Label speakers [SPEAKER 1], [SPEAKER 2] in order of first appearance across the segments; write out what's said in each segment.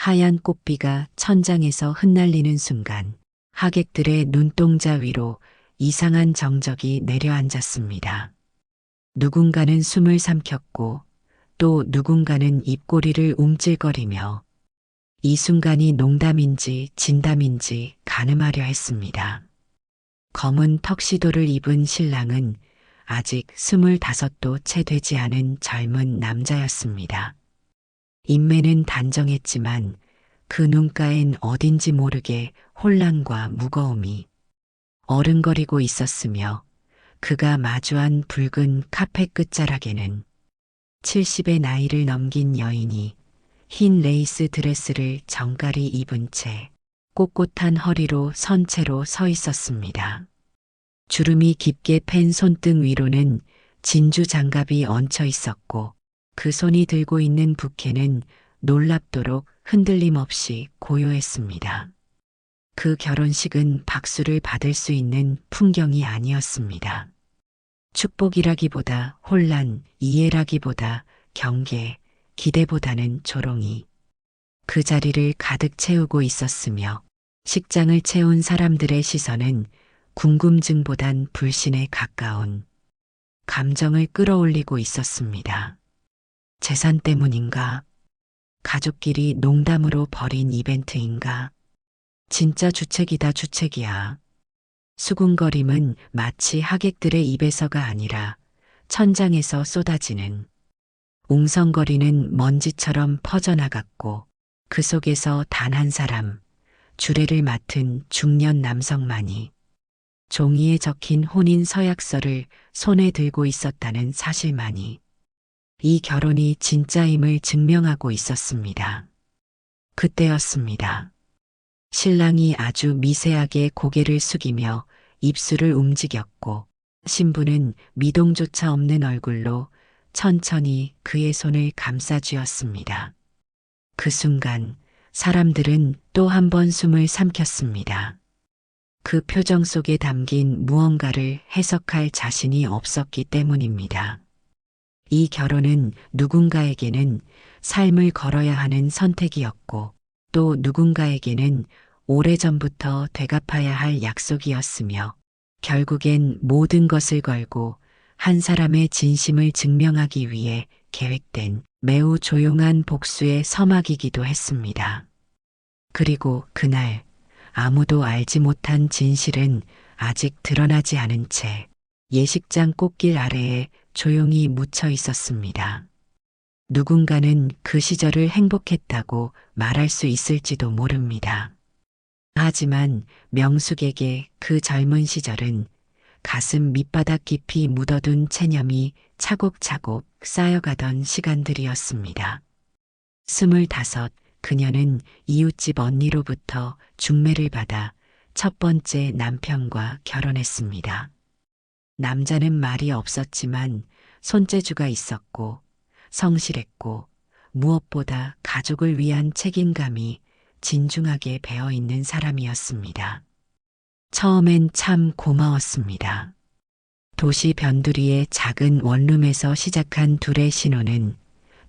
[SPEAKER 1] 하얀 꽃비가 천장에서 흩날리는 순간 하객들의 눈동자 위로 이상한 정적이 내려앉았습니다. 누군가는 숨을 삼켰고 또 누군가는 입꼬리를 움찔거리며 이 순간이 농담인지 진담인지 가늠하려 했습니다. 검은 턱시도를 입은 신랑은 아직 25도 채 되지 않은 젊은 남자였습니다. 인매는 단정했지만 그 눈가엔 어딘지 모르게 혼란과 무거움이 어른거리고 있었으며 그가 마주한 붉은 카페 끝자락에는 70의 나이를 넘긴 여인이 흰 레이스 드레스를 정갈히 입은 채 꼿꼿한 허리로 선 채로 서 있었습니다. 주름이 깊게 팬 손등 위로는 진주 장갑이 얹혀 있었고 그 손이 들고 있는 부케는 놀랍도록 흔들림 없이 고요했습니다. 그 결혼식은 박수를 받을 수 있는 풍경이 아니었습니다. 축복이라기보다 혼란, 이해라기보다 경계, 기대보다는 조롱이 그 자리를 가득 채우고 있었으며 식장을 채운 사람들의 시선은 궁금증보단 불신에 가까운 감정을 끌어올리고 있었습니다. 재산 때문인가? 가족끼리 농담으로 벌인 이벤트인가? 진짜 주책이다 주책이야. 수군거림은 마치 하객들의 입에서가 아니라 천장에서 쏟아지는 웅성거리는 먼지처럼 퍼져나갔고 그 속에서 단 한 사람, 주례를 맡은 중년 남성만이 종이에 적힌 혼인 서약서를 손에 들고 있었다는 사실만이 이 결혼이 진짜임을 증명하고 있었습니다. 그때였습니다. 신랑이 아주 미세하게 고개를 숙이며 입술을 움직였고 신부는 미동조차 없는 얼굴로 천천히 그의 손을 감싸쥐었습니다. 그 순간 사람들은 또 한 번 숨을 삼켰습니다. 그 표정 속에 담긴 무언가를 해석할 자신이 없었기 때문입니다. 이 결혼은 누군가에게는 삶을 걸어야 하는 선택이었고 또 누군가에게는 오래전부터 되갚아야 할 약속이었으며 결국엔 모든 것을 걸고 한 사람의 진심을 증명하기 위해 계획된 매우 조용한 복수의 서막이기도 했습니다. 그리고 그날 아무도 알지 못한 진실은 아직 드러나지 않은 채 예식장 꽃길 아래에 조용히 묻혀 있었습니다. 누군가는 그 시절을 행복했다고 말할 수 있을지도 모릅니다. 하지만 명숙에게 그 젊은 시절은 가슴 밑바닥 깊이 묻어둔 체념이 차곡차곡 쌓여가던 시간들이었습니다. 25, 그녀는 이웃집 언니로부터 중매를 받아 첫 번째 남편과 결혼했습니다. 남자는 말이 없었지만 손재주가 있었고 성실했고 무엇보다 가족을 위한 책임감이 진중하게 배어 있는 사람이었습니다. 처음엔 참 고마웠습니다. 도시 변두리의 작은 원룸에서 시작한 둘의 신혼은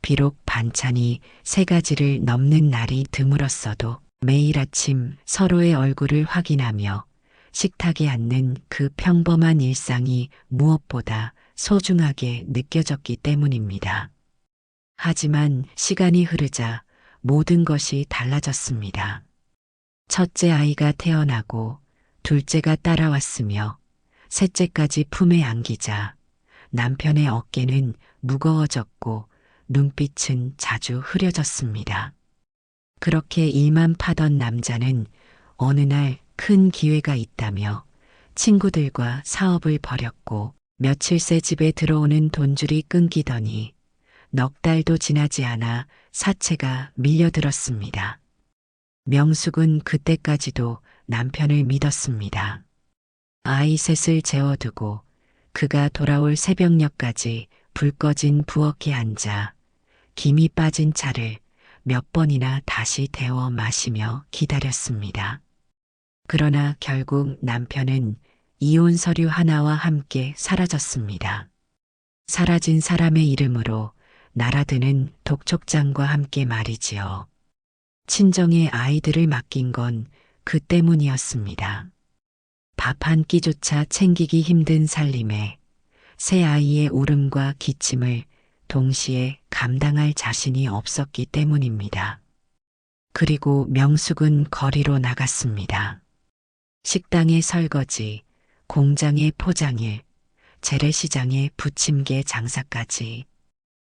[SPEAKER 1] 비록 반찬이 3가지를 넘는 날이 드물었어도 매일 아침 서로의 얼굴을 확인하며 식탁에 앉는 그 평범한 일상이 무엇보다 소중하게 느껴졌기 때문입니다. 하지만 시간이 흐르자 모든 것이 달라졌습니다. 첫째 아이가 태어나고 둘째가 따라왔으며 셋째까지 품에 안기자 남편의 어깨는 무거워졌고 눈빛은 자주 흐려졌습니다. 그렇게 일만 파던 남자는 어느 날 큰 기회가 있다며 친구들과 사업을 벌였고 며칠 새 집에 들어오는 돈줄이 끊기더니 넉 달도 지나지 않아 사채가 밀려들었습니다. 명숙은 그때까지도 남편을 믿었습니다. 아이 셋을 재워두고 그가 돌아올 새벽녘까지 불 꺼진 부엌에 앉아 김이 빠진 차를 몇 번이나 다시 데워 마시며 기다렸습니다. 그러나 결국 남편은 이혼 서류 하나와 함께 사라졌습니다. 사라진 사람의 이름으로 날아드는 독촉장과 함께 말이지요. 친정에 아이들을 맡긴 건 그 때문이었습니다. 밥 한 끼조차 챙기기 힘든 살림에 새 아이의 울음과 기침을 동시에 감당할 자신이 없었기 때문입니다. 그리고 명숙은 거리로 나갔습니다. 식당의 설거지, 공장의 포장일, 재래시장의 부침개 장사까지.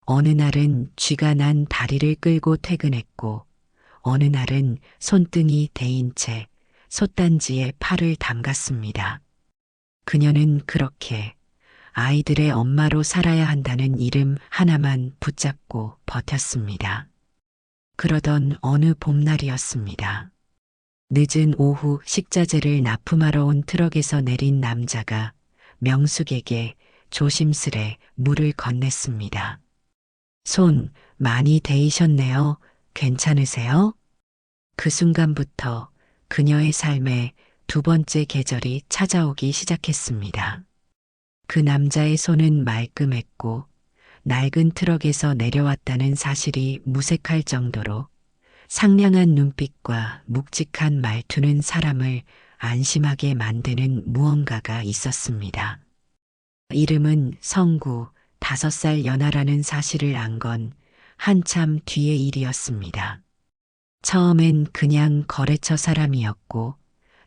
[SPEAKER 1] 어느 날은 쥐가 난 다리를 끌고 퇴근했고, 어느 날은 손등이 데인 채 솥단지에 팔을 담갔습니다. 그녀는 그렇게 아이들의 엄마로 살아야 한다는 이름 하나만 붙잡고 버텼습니다. 그러던 어느 봄날이었습니다. 늦은 오후 식자재를 납품하러 온 트럭에서 내린 남자가 명숙에게 조심스레 물을 건넸습니다. 손 많이 데이셨네요. 괜찮으세요? 그 순간부터 그녀의 삶에 두 번째 계절이 찾아오기 시작했습니다. 그 남자의 손은 말끔했고 낡은 트럭에서 내려왔다는 사실이 무색할 정도로 상냥한 눈빛과 묵직한 말투는 사람을 안심하게 만드는 무언가가 있었습니다. 이름은 성구, 5살 연하라는 사실을 안 건 한참 뒤의 일이었습니다. 처음엔 그냥 거래처 사람이었고,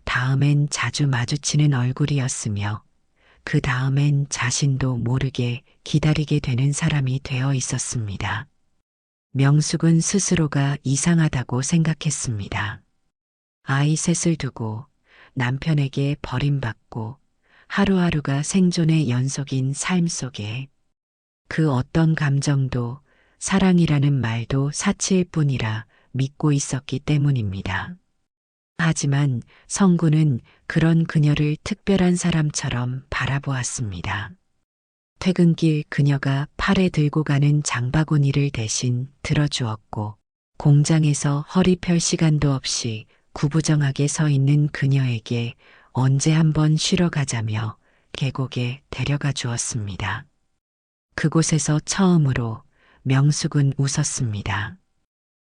[SPEAKER 1] 다음엔 자주 마주치는 얼굴이었으며, 그 다음엔 자신도 모르게 기다리게 되는 사람이 되어 있었습니다. 명숙은 스스로가 이상하다고 생각했습니다. 아이 셋을 두고 남편에게 버림받고 하루하루가 생존의 연속인 삶 속에 그 어떤 감정도 사랑이라는 말도 사치일 뿐이라 믿고 있었기 때문입니다. 하지만 성구는 그런 그녀를 특별한 사람처럼 바라보았습니다. 퇴근길 그녀가 팔에 들고 가는 장바구니를 대신 들어주었고, 공장에서 허리 펼 시간도 없이 구부정하게 서 있는 그녀에게 언제 한번 쉬러 가자며 계곡에 데려가 주었습니다. 그곳에서 처음으로 명숙은 웃었습니다.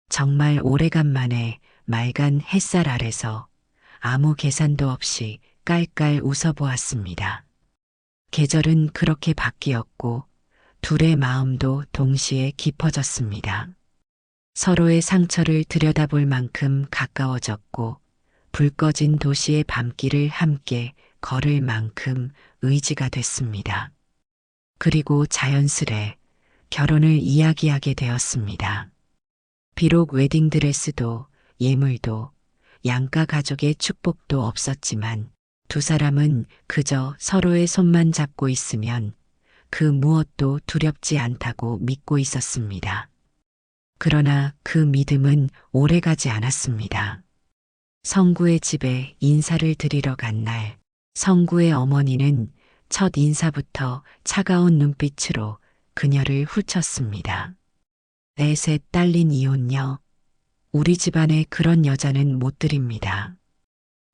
[SPEAKER 1] 정말 오래간만에 맑은 햇살 아래서 아무 계산도 없이 깔깔 웃어보았습니다. 계절은 그렇게 바뀌었고 둘의 마음도 동시에 깊어졌습니다. 서로의 상처를 들여다볼 만큼 가까워졌고 불 꺼진 도시의 밤길을 함께 걸을 만큼 의지가 됐습니다. 그리고 자연스레 결혼을 이야기하게 되었습니다. 비록 웨딩드레스도 예물도 양가 가족의 축복도 없었지만 두 사람은 그저 서로의 손만 잡고 있으면 그 무엇도 두렵지 않다고 믿고 있었습니다. 그러나 그 믿음은 오래가지 않았습니다. 성구의 집에 인사를 드리러 간 날, 성구의 어머니는 첫 인사부터 차가운 눈빛으로 그녀를 훌쳤습니다. 넷의 딸린 이혼녀, 우리 집안에 그런 여자는 못 드립니다.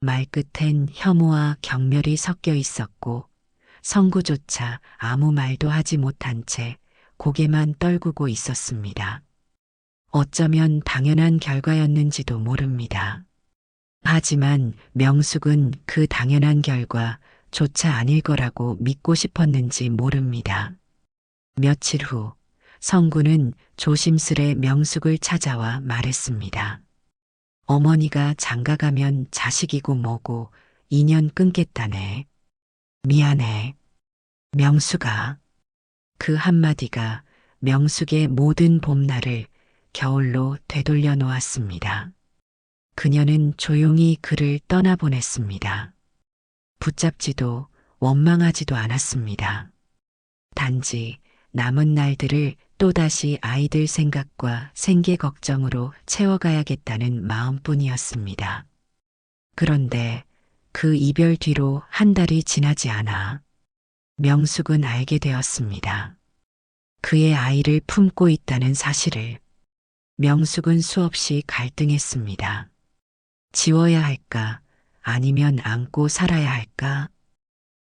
[SPEAKER 1] 말끝엔 혐오와 경멸이 섞여 있었고 성구조차 아무 말도 하지 못한 채 고개만 떨구고 있었습니다. 어쩌면 당연한 결과였는지도 모릅니다. 하지만 명숙은 그 당연한 결과조차 아닐 거라고 믿고 싶었는지 모릅니다. 며칠 후 성구는 조심스레 명숙을 찾아와 말했습니다. 어머니가 장가가면 자식이고 뭐고 인연 끊겠다네. 미안해. 명숙아. 그 한마디가 명숙의 모든 봄날을 겨울로 되돌려 놓았습니다. 그녀는 조용히 그를 떠나보냈습니다. 붙잡지도 원망하지도 않았습니다. 단지 남은 날들을 또다시 아이들 생각과 생계 걱정으로 채워가야겠다는 마음뿐이었습니다. 그런데 그 이별 뒤로 한 달이 지나지 않아 명숙은 알게 되었습니다. 그의 아이를 품고 있다는 사실을. 명숙은 수없이 갈등했습니다. 지워야 할까? 아니면 안고 살아야 할까?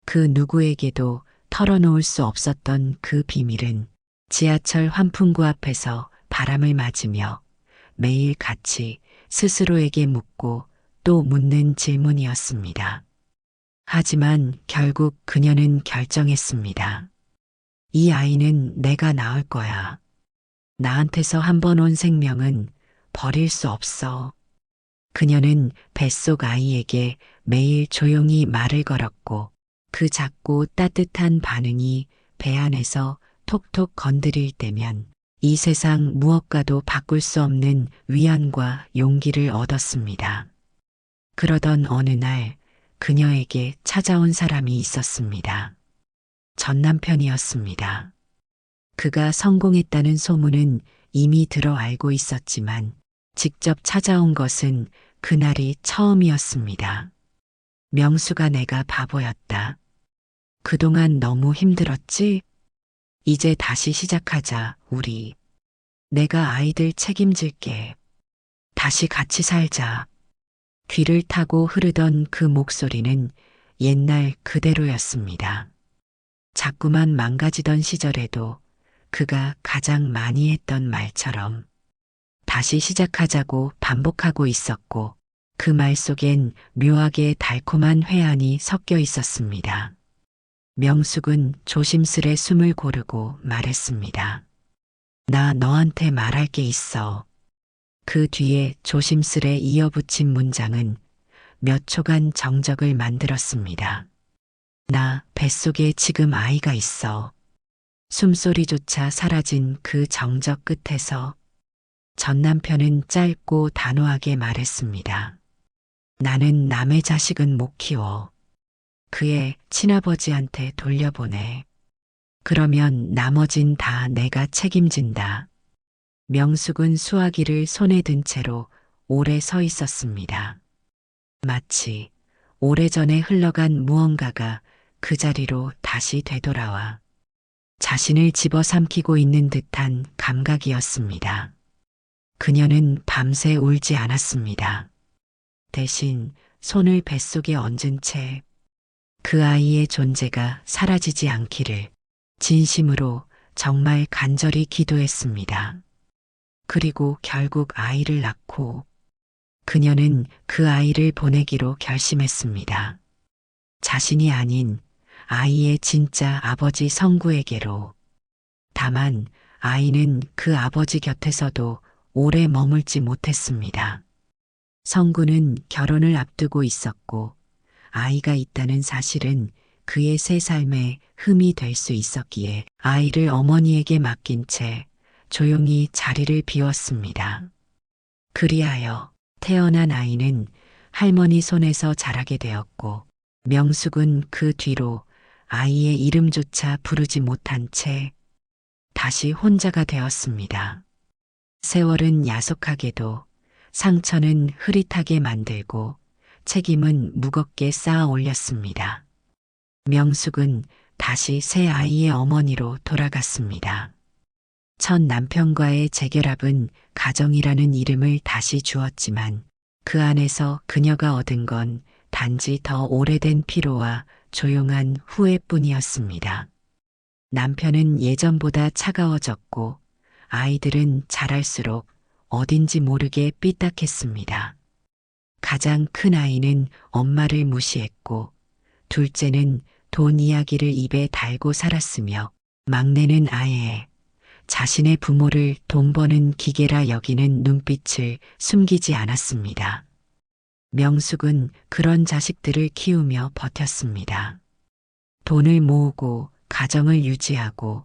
[SPEAKER 1] 그 누구에게도 털어놓을 수 없었던 그 비밀은 지하철 환풍구 앞에서 바람을 맞으며 매일 같이 스스로에게 묻고 또 묻는 질문이었습니다. 하지만 결국 그녀는 결정했습니다. 이 아이는 내가 낳을 거야. 나한테서 한 번 온 생명은 버릴 수 없어. 그녀는 뱃속 아이에게 매일 조용히 말을 걸었고 그 작고 따뜻한 반응이 배 안에서 톡톡 건드릴 때면 이 세상 무엇과도 바꿀 수 없는 위안과 용기를 얻었습니다. 그러던 어느 날 그녀에게 찾아온 사람이 있었습니다. 전 남편이었습니다. 그가 성공했다는 소문은 이미 들어 알고 있었지만 직접 찾아온 것은 그날이 처음이었습니다. 명수가 내가 바보였다. 그동안 너무 힘들었지? 이제 다시 시작하자, 우리. 내가 아이들 책임질게. 다시 같이 살자. 귀를 타고 흐르던 그 목소리는 옛날 그대로였습니다. 자꾸만 망가지던 시절에도 그가 가장 많이 했던 말처럼 다시 시작하자고 반복하고 있었고 그 말 속엔 묘하게 달콤한 회한이 섞여 있었습니다. 명숙은 조심스레 숨을 고르고 말했습니다. 나 너한테 말할 게 있어. 그 뒤에 조심스레 이어붙인 문장은 몇 초간 정적을 만들었습니다. 나 뱃속에 지금 아이가 있어. 숨소리조차 사라진 그 정적 끝에서 전 남편은 짧고 단호하게 말했습니다. 나는 남의 자식은 못 키워. 그의 친아버지한테 돌려보내. 그러면 나머진 다 내가 책임진다. 명숙은 수화기를 손에 든 채로 오래 서 있었습니다. 마치 오래전에 흘러간 무언가가 그 자리로 다시 되돌아와 자신을 집어삼키고 있는 듯한 감각이었습니다. 그녀는 밤새 울지 않았습니다. 대신 손을 뱃속에 얹은 채 그 아이의 존재가 사라지지 않기를 진심으로 정말 간절히 기도했습니다. 그리고 결국 아이를 낳고 그녀는 그 아이를 보내기로 결심했습니다. 자신이 아닌 아이의 진짜 아버지 성구에게로. 다만 아이는 그 아버지 곁에서도 오래 머물지 못했습니다. 성구는 결혼을 앞두고 있었고 아이가 있다는 사실은 그의 새 삶에 흠이 될 수 있었기에 아이를 어머니에게 맡긴 채 조용히 자리를 비웠습니다. 그리하여 태어난 아이는 할머니 손에서 자라게 되었고 명숙은 그 뒤로 아이의 이름조차 부르지 못한 채 다시 혼자가 되었습니다. 세월은 야속하게도 상처는 흐릿하게 만들고 책임은 무겁게 쌓아 올렸습니다. 명숙은 다시 새 아이의 어머니로 돌아갔습니다. 첫 남편과의 재결합은 가정이라는 이름을 다시 주었지만 그 안에서 그녀가 얻은 건 단지 더 오래된 피로와 조용한 후회뿐이었습니다. 남편은 예전보다 차가워졌고 아이들은 자랄수록 어딘지 모르게 삐딱했습니다. 가장 큰 아이는 엄마를 무시했고 둘째는 돈 이야기를 입에 달고 살았으며 막내는 아예 자신의 부모를 돈 버는 기계라 여기는 눈빛을 숨기지 않았습니다. 명숙은 그런 자식들을 키우며 버텼습니다. 돈을 모으고 가정을 유지하고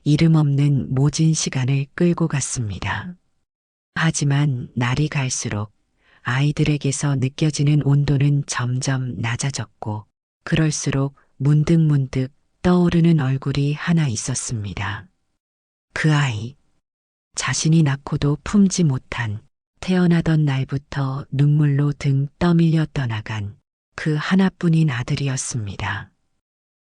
[SPEAKER 1] 이름 없는 모진 시간을 끌고 갔습니다. 하지만 날이 갈수록 아이들에게서 느껴지는 온도는 점점 낮아졌고 그럴수록 문득문득 떠오르는 얼굴이 하나 있었습니다. 그 아이, 자신이 낳고도 품지 못한 태어나던 날부터 눈물로 등 떠밀려 떠나간 그 하나뿐인 아들이었습니다.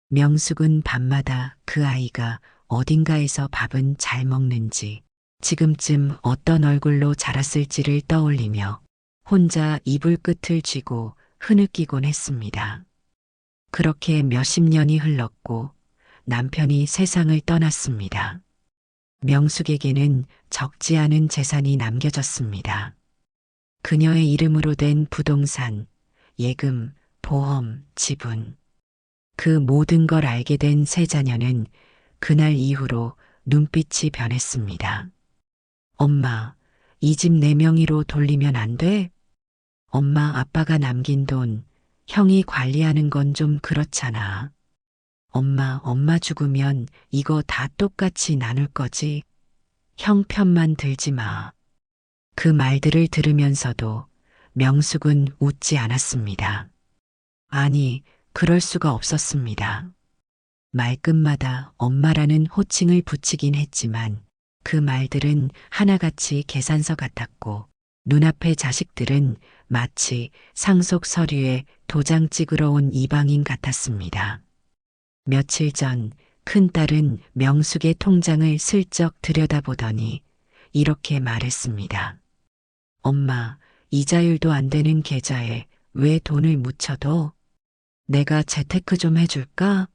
[SPEAKER 1] 명숙은 밤마다 그 아이가 어딘가에서 밥은 잘 먹는지 지금쯤 어떤 얼굴로 자랐을지를 떠올리며 혼자 이불 끝을 쥐고 흐느끼곤 했습니다. 그렇게 몇십 년이 흘렀고 남편이 세상을 떠났습니다. 명숙에게는 적지 않은 재산이 남겨졌습니다. 그녀의 이름으로 된 부동산, 예금, 보험, 지분. 그 모든 걸 알게 된 세 자녀는 그날 이후로 눈빛이 변했습니다. 엄마, 이 집 내 명의로 돌리면 안 돼? 엄마, 아빠가 남긴 돈, 형이 관리하는 건 좀 그렇잖아. 엄마 죽으면 이거 다 똑같이 나눌 거지? 형 편만 들지 마. 그 말들을 들으면서도 명숙은 웃지 않았습니다. 아니, 그럴 수가 없었습니다. 말끝마다 엄마라는 호칭을 붙이긴 했지만 그 말들은 하나같이 계산서 같았고 눈앞의 자식들은 마치 상속 서류에 도장 찍으러 온 이방인 같았습니다. 며칠 전 큰딸은 명숙의 통장을 슬쩍 들여다보더니 이렇게 말했습니다. 엄마, 이자율도 안 되는 계좌에 왜 돈을 묻혀둬? 내가 재테크 좀 해줄까?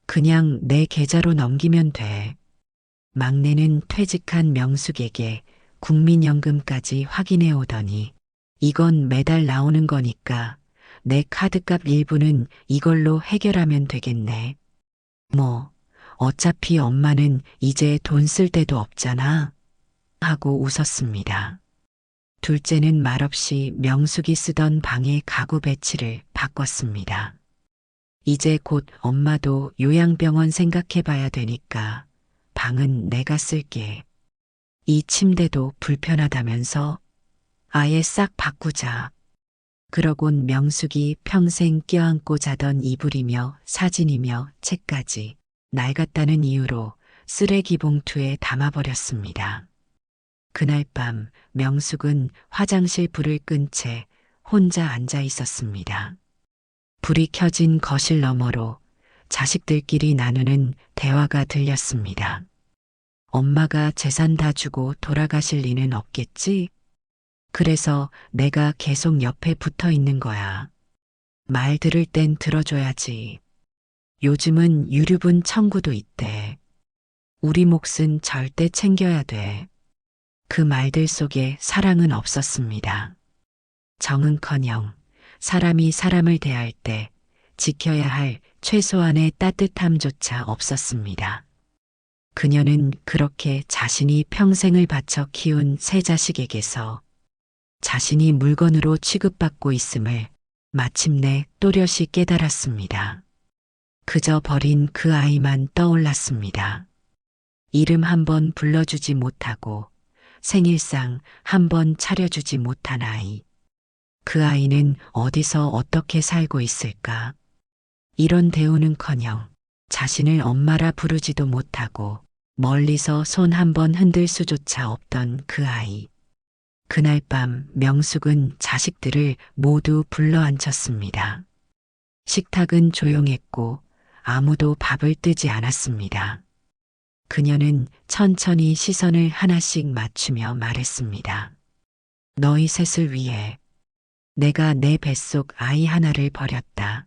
[SPEAKER 1] 그냥 내 계좌로 넘기면 돼. 막내는 퇴직한 명숙에게 국민연금까지 확인해 오더니 이건 매달 나오는 거니까 내 카드값 일부는 이걸로 해결하면 되겠네. 뭐, 어차피 엄마는 이제 돈 쓸 데도 없잖아. 하고 웃었습니다. 둘째는 말없이 명숙이 쓰던 방의 가구 배치를 바꿨습니다. 이제 곧 엄마도 요양병원 생각해 봐야 되니까 방은 내가 쓸게. 이 침대도 불편하다면서 아예 싹 바꾸자. 그러곤 명숙이 평생 껴안고 자던 이불이며 사진이며 책까지 낡았다는 이유로 쓰레기 봉투에 담아버렸습니다. 그날 밤 명숙은 화장실 불을 끈 채 혼자 앉아 있었습니다. 불이 켜진 거실 너머로 자식들끼리 나누는 대화가 들렸습니다. 엄마가 재산 다 주고 돌아가실 리는 없겠지? 그래서 내가 계속 옆에 붙어 있는 거야. 말 들을 땐 들어줘야지. 요즘은 유류분 청구도 있대. 우리 몫은 절대 챙겨야 돼. 그 말들 속에 사랑은 없었습니다. 정은커녕 사람이 사람을 대할 때 지켜야 할 최소한의 따뜻함조차 없었습니다. 그녀는 그렇게 자신이 평생을 바쳐 키운 세 자식에게서 자신이 물건으로 취급받고 있음을 마침내 또렷이 깨달았습니다. 그저 버린 그 아이만 떠올랐습니다. 이름 한 번 불러주지 못하고 생일상 한 번 차려주지 못한 아이. 그 아이는 어디서 어떻게 살고 있을까? 이런 대우는커녕 자신을 엄마라 부르지도 못하고 멀리서 손 한 번 흔들 수조차 없던 그 아이. 그날 밤 명숙은 자식들을 모두 불러앉혔습니다. 식탁은 조용했고 아무도 밥을 뜨지 않았습니다. 그녀는 천천히 시선을 하나씩 맞추며 말했습니다. 너희 셋을 위해 내가 내 뱃속 아이 하나를 버렸다.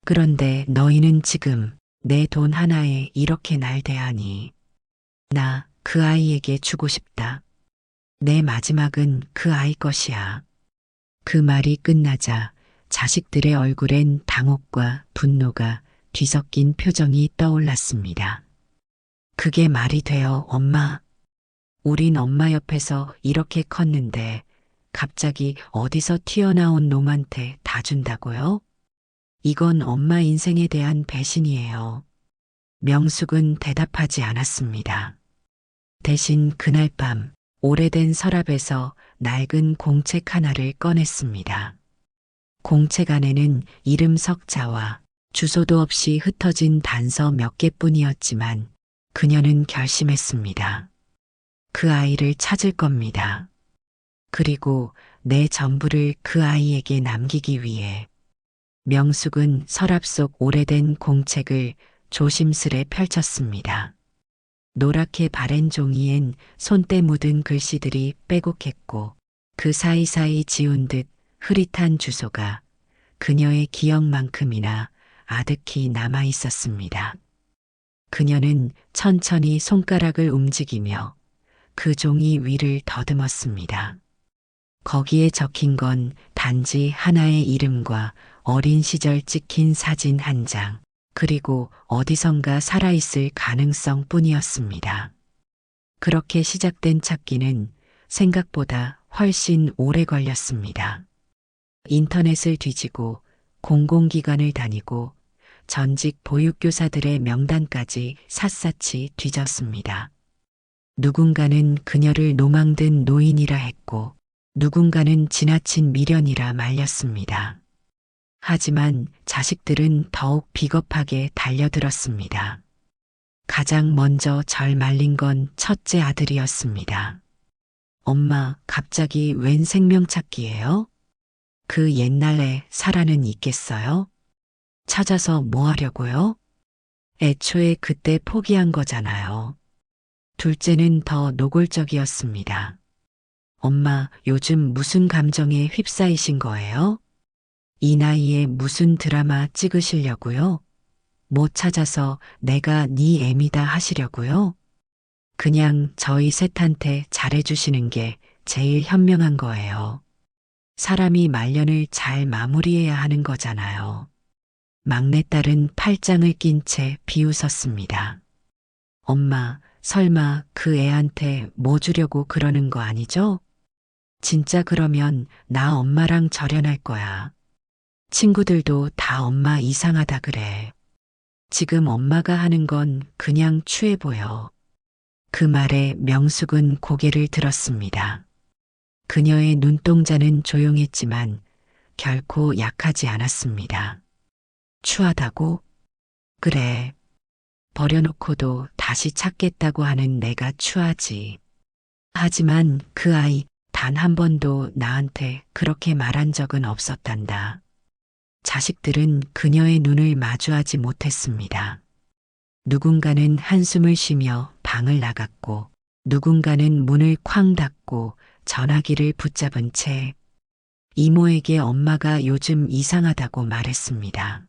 [SPEAKER 1] 그런데 너희는 지금 내 돈 하나에 이렇게 날 대하니 나 그 아이에게 주고 싶다. 내 마지막은 그 아이 것이야. 그 말이 끝나자 자식들의 얼굴엔 당혹과 분노가 뒤섞인 표정이 떠올랐습니다. 그게 말이 돼요, 엄마. 우린 엄마 옆에서 이렇게 컸는데 갑자기 어디서 튀어나온 놈한테 다 준다고요? 이건 엄마 인생에 대한 배신이에요. 명숙은 대답하지 않았습니다. 대신 그날 밤 오래된 서랍에서 낡은 공책 하나를 꺼냈습니다. 공책 안에는 이름 석자와 주소도 없이 흩어진 단서 몇 개뿐이었지만 그녀는 결심했습니다. 그 아이를 찾을 겁니다. 그리고 내 전부를 그 아이에게 남기기 위해. 명숙은 서랍 속 오래된 공책을 조심스레 펼쳤습니다. 노랗게 바랜 종이엔 손때 묻은 글씨들이 빼곡했고 그 사이사이 지운 듯 흐릿한 주소가 그녀의 기억만큼이나 아득히 남아 있었습니다. 그녀는 천천히 손가락을 움직이며 그 종이 위를 더듬었습니다. 거기에 적힌 건 단지 하나의 이름과 어린 시절 찍힌 사진 한 장, 그리고 어디선가 살아있을 가능성 뿐이었습니다. 그렇게 시작된 찾기는 생각보다 훨씬 오래 걸렸습니다. 인터넷을 뒤지고 공공기관을 다니고 전직 보육교사들의 명단까지 샅샅이 뒤졌습니다. 누군가는 그녀를 노망든 노인이라 했고 누군가는 지나친 미련이라 말렸습니다. 하지만 자식들은 더욱 비겁하게 달려들었습니다. 가장 먼저 절 말린 건 첫째 아들이었습니다. 엄마, 갑자기 웬 생명찾기예요? 그 옛날에 사라는 있겠어요? 찾아서 뭐 하려고요? 애초에 그때 포기한 거잖아요. 둘째는 더 노골적이었습니다. 엄마, 요즘 무슨 감정에 휩싸이신 거예요? 이 나이에 무슨 드라마 찍으시려고요? 뭐 찾아서 내가 네 애미다 하시려고요? 그냥 저희 셋한테 잘해주시는 게 제일 현명한 거예요. 사람이 말년을 잘 마무리해야 하는 거잖아요. 막내딸은 팔짱을 낀 채 비웃었습니다. 엄마, 설마 그 애한테 뭐 주려고 그러는 거 아니죠? 진짜 그러면 나 엄마랑 절연할 거야. 친구들도 다 엄마 이상하다 그래. 지금 엄마가 하는 건 그냥 추해 보여. 그 말에 명숙은 고개를 들었습니다. 그녀의 눈동자는 조용했지만 결코 약하지 않았습니다. 추하다고? 그래. 버려놓고도 다시 찾겠다고 하는 내가 추하지. 하지만 그 아이 단 한 번도 나한테 그렇게 말한 적은 없었단다. 자식들은 그녀의 눈을 마주하지 못했습니다. 누군가는 한숨을 쉬며 방을 나갔고 누군가는 문을 쾅 닫고 전화기를 붙잡은 채 이모에게 엄마가 요즘 이상하다고 말했습니다.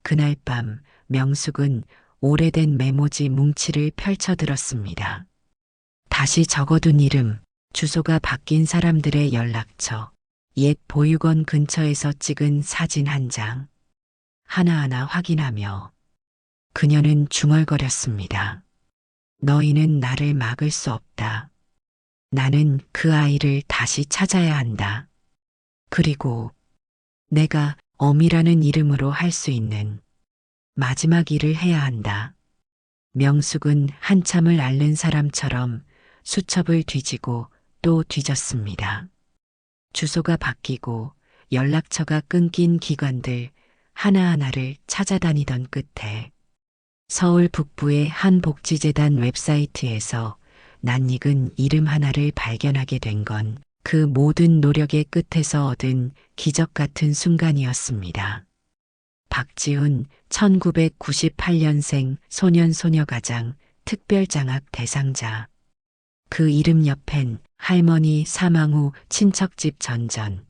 [SPEAKER 1] 그날 밤 명숙은 오래된 메모지 뭉치를 펼쳐들었습니다. 다시 적어둔 이름, 주소가 바뀐 사람들의 연락처, 옛 보육원 근처에서 찍은 사진 한 장, 하나하나 확인하며 그녀는 중얼거렸습니다. 너희는 나를 막을 수 없다. 나는 그 아이를 다시 찾아야 한다. 그리고 내가 엄이라는 이름으로 할 수 있는 마지막 일을 해야 한다. 명숙은 한참을 앓는 사람처럼 수첩을 뒤지고 또 뒤졌습니다. 주소가 바뀌고 연락처가 끊긴 기관들 하나하나를 찾아다니던 끝에 서울 북부의 한 복지재단 웹사이트에서 낯익은 이름 하나를 발견하게 된 건 그 모든 노력의 끝에서 얻은 기적 같은 순간이었습니다. 박지훈 1998년생 소년소녀가장 특별장학 대상자. 그 이름 옆엔 할머니 사망 후 친척집 전전,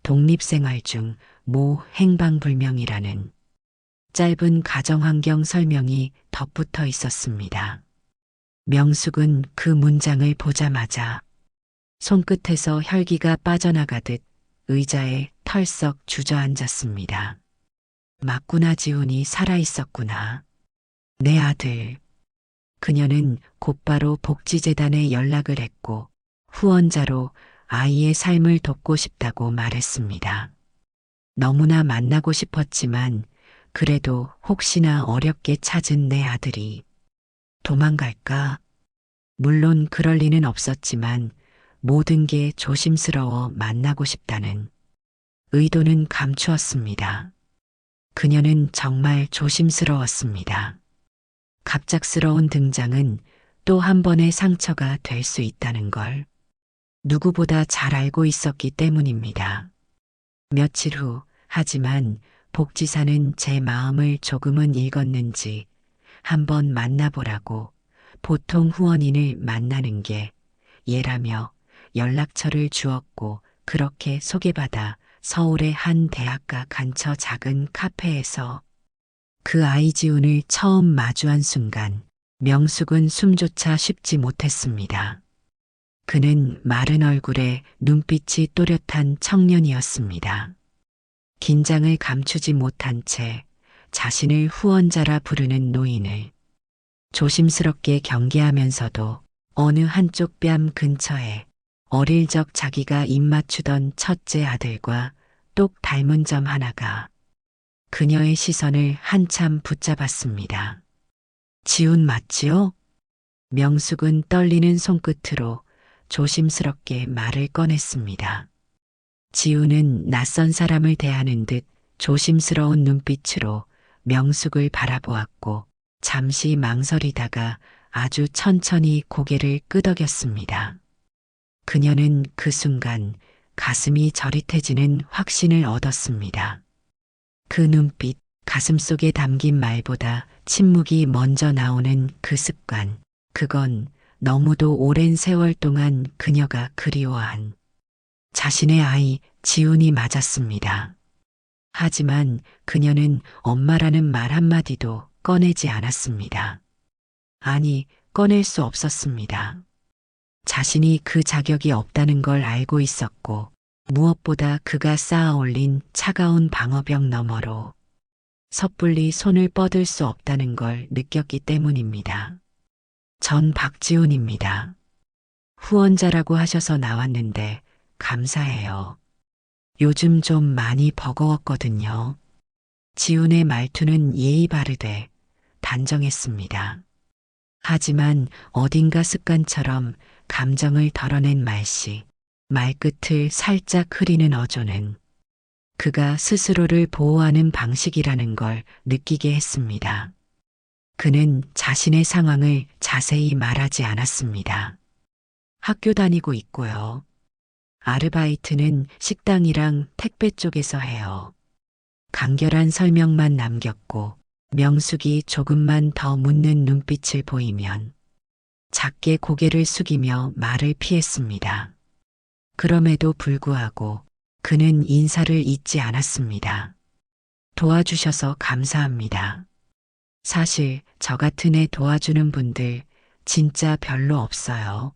[SPEAKER 1] 독립생활 중 모 행방불명이라는 짧은 가정환경 설명이 덧붙어 있었습니다. 명숙은 그 문장을 보자마자 손끝에서 혈기가 빠져나가듯 의자에 털썩 주저앉았습니다. 맞구나, 지훈이 살아있었구나. 내 아들. 그녀는 곧바로 복지재단에 연락을 했고 후원자로 아이의 삶을 돕고 싶다고 말했습니다. 너무나 만나고 싶었지만 그래도 혹시나 어렵게 찾은 내 아들이 도망갈까? 물론 그럴 리는 없었지만 모든 게 조심스러워 만나고 싶다는 의도는 감추었습니다. 그녀는 정말 조심스러웠습니다. 갑작스러운 등장은 또 한 번의 상처가 될 수 있다는 걸 누구보다 잘 알고 있었기 때문입니다. 며칠 후, 하지만 복지사는 제 마음을 조금은 읽었는지 한번 만나보라고 보통 후원인을 만나는 게 예라며 연락처를 주었고 그렇게 소개받아 서울의 한 대학가 근처 작은 카페에서 그 아이 지훈을 처음 마주한 순간 명숙은 숨조차 쉽지 못했습니다. 그는 마른 얼굴에 눈빛이 또렷한 청년이었습니다. 긴장을 감추지 못한 채 자신을 후원자라 부르는 노인을 조심스럽게 경계하면서도 어느 한쪽 뺨 근처에 어릴 적 자기가 입맞추던 첫째 아들과 똑 닮은 점 하나가 그녀의 시선을 한참 붙잡았습니다. 지훈 맞지요? 명숙은 떨리는 손끝으로 조심스럽게 말을 꺼냈습니다. 지훈은 낯선 사람을 대하는 듯 조심스러운 눈빛으로 명숙을 바라보았고 잠시 망설이다가 아주 천천히 고개를 끄덕였습니다. 그녀는 그 순간 가슴이 저릿해지는 확신을 얻었습니다. 그 눈빛, 가슴속에 담긴 말보다 침묵이 먼저 나오는 그 습관, 그건 너무도 오랜 세월 동안 그녀가 그리워한 자신의 아이 지훈이 맞았습니다. 하지만 그녀는 엄마라는 말 한마디도 꺼내지 않았습니다. 아니, 꺼낼 수 없었습니다. 자신이 그 자격이 없다는 걸 알고 있었고, 무엇보다 그가 쌓아 올린 차가운 방어벽 너머로 섣불리 손을 뻗을 수 없다는 걸 느꼈기 때문입니다. 전 박지훈입니다. 후원자라고 하셔서 나왔는데 감사해요. 요즘 좀 많이 버거웠거든요. 지훈의 말투는 예의 바르되 단정했습니다. 하지만 어딘가 습관처럼 감정을 덜어낸 말씨, 말끝을 살짝 흐리는 어조는 그가 스스로를 보호하는 방식이라는 걸 느끼게 했습니다. 그는 자신의 상황을 자세히 말하지 않았습니다. 학교 다니고 있고요. 아르바이트는 식당이랑 택배 쪽에서 해요. 간결한 설명만 남겼고 명숙이 조금만 더 묻는 눈빛을 보이면 작게 고개를 숙이며 말을 피했습니다. 그럼에도 불구하고 그는 인사를 잊지 않았습니다. 도와주셔서 감사합니다. 사실 저 같은 애 도와주는 분들 진짜 별로 없어요.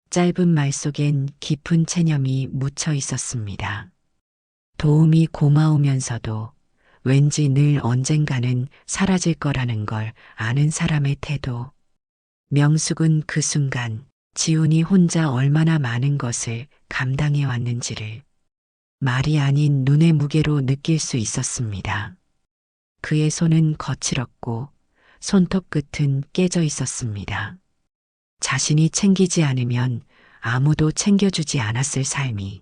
[SPEAKER 1] 짧은 말 속엔 깊은 체념이 묻혀 있었습니다. 도움이 고마우면서도 왠지 늘 언젠가는 사라질 거라는 걸 아는 사람의 태도. 명숙은 그 순간 지훈이 혼자 얼마나 많은 것을 감당해 왔는지를 말이 아닌 눈의 무게로 느낄 수 있었습니다. 그의 손은 거칠었고 손톱 끝은 깨져 있었습니다. 자신이 챙기지 않으면 아무도 챙겨주지 않았을 삶이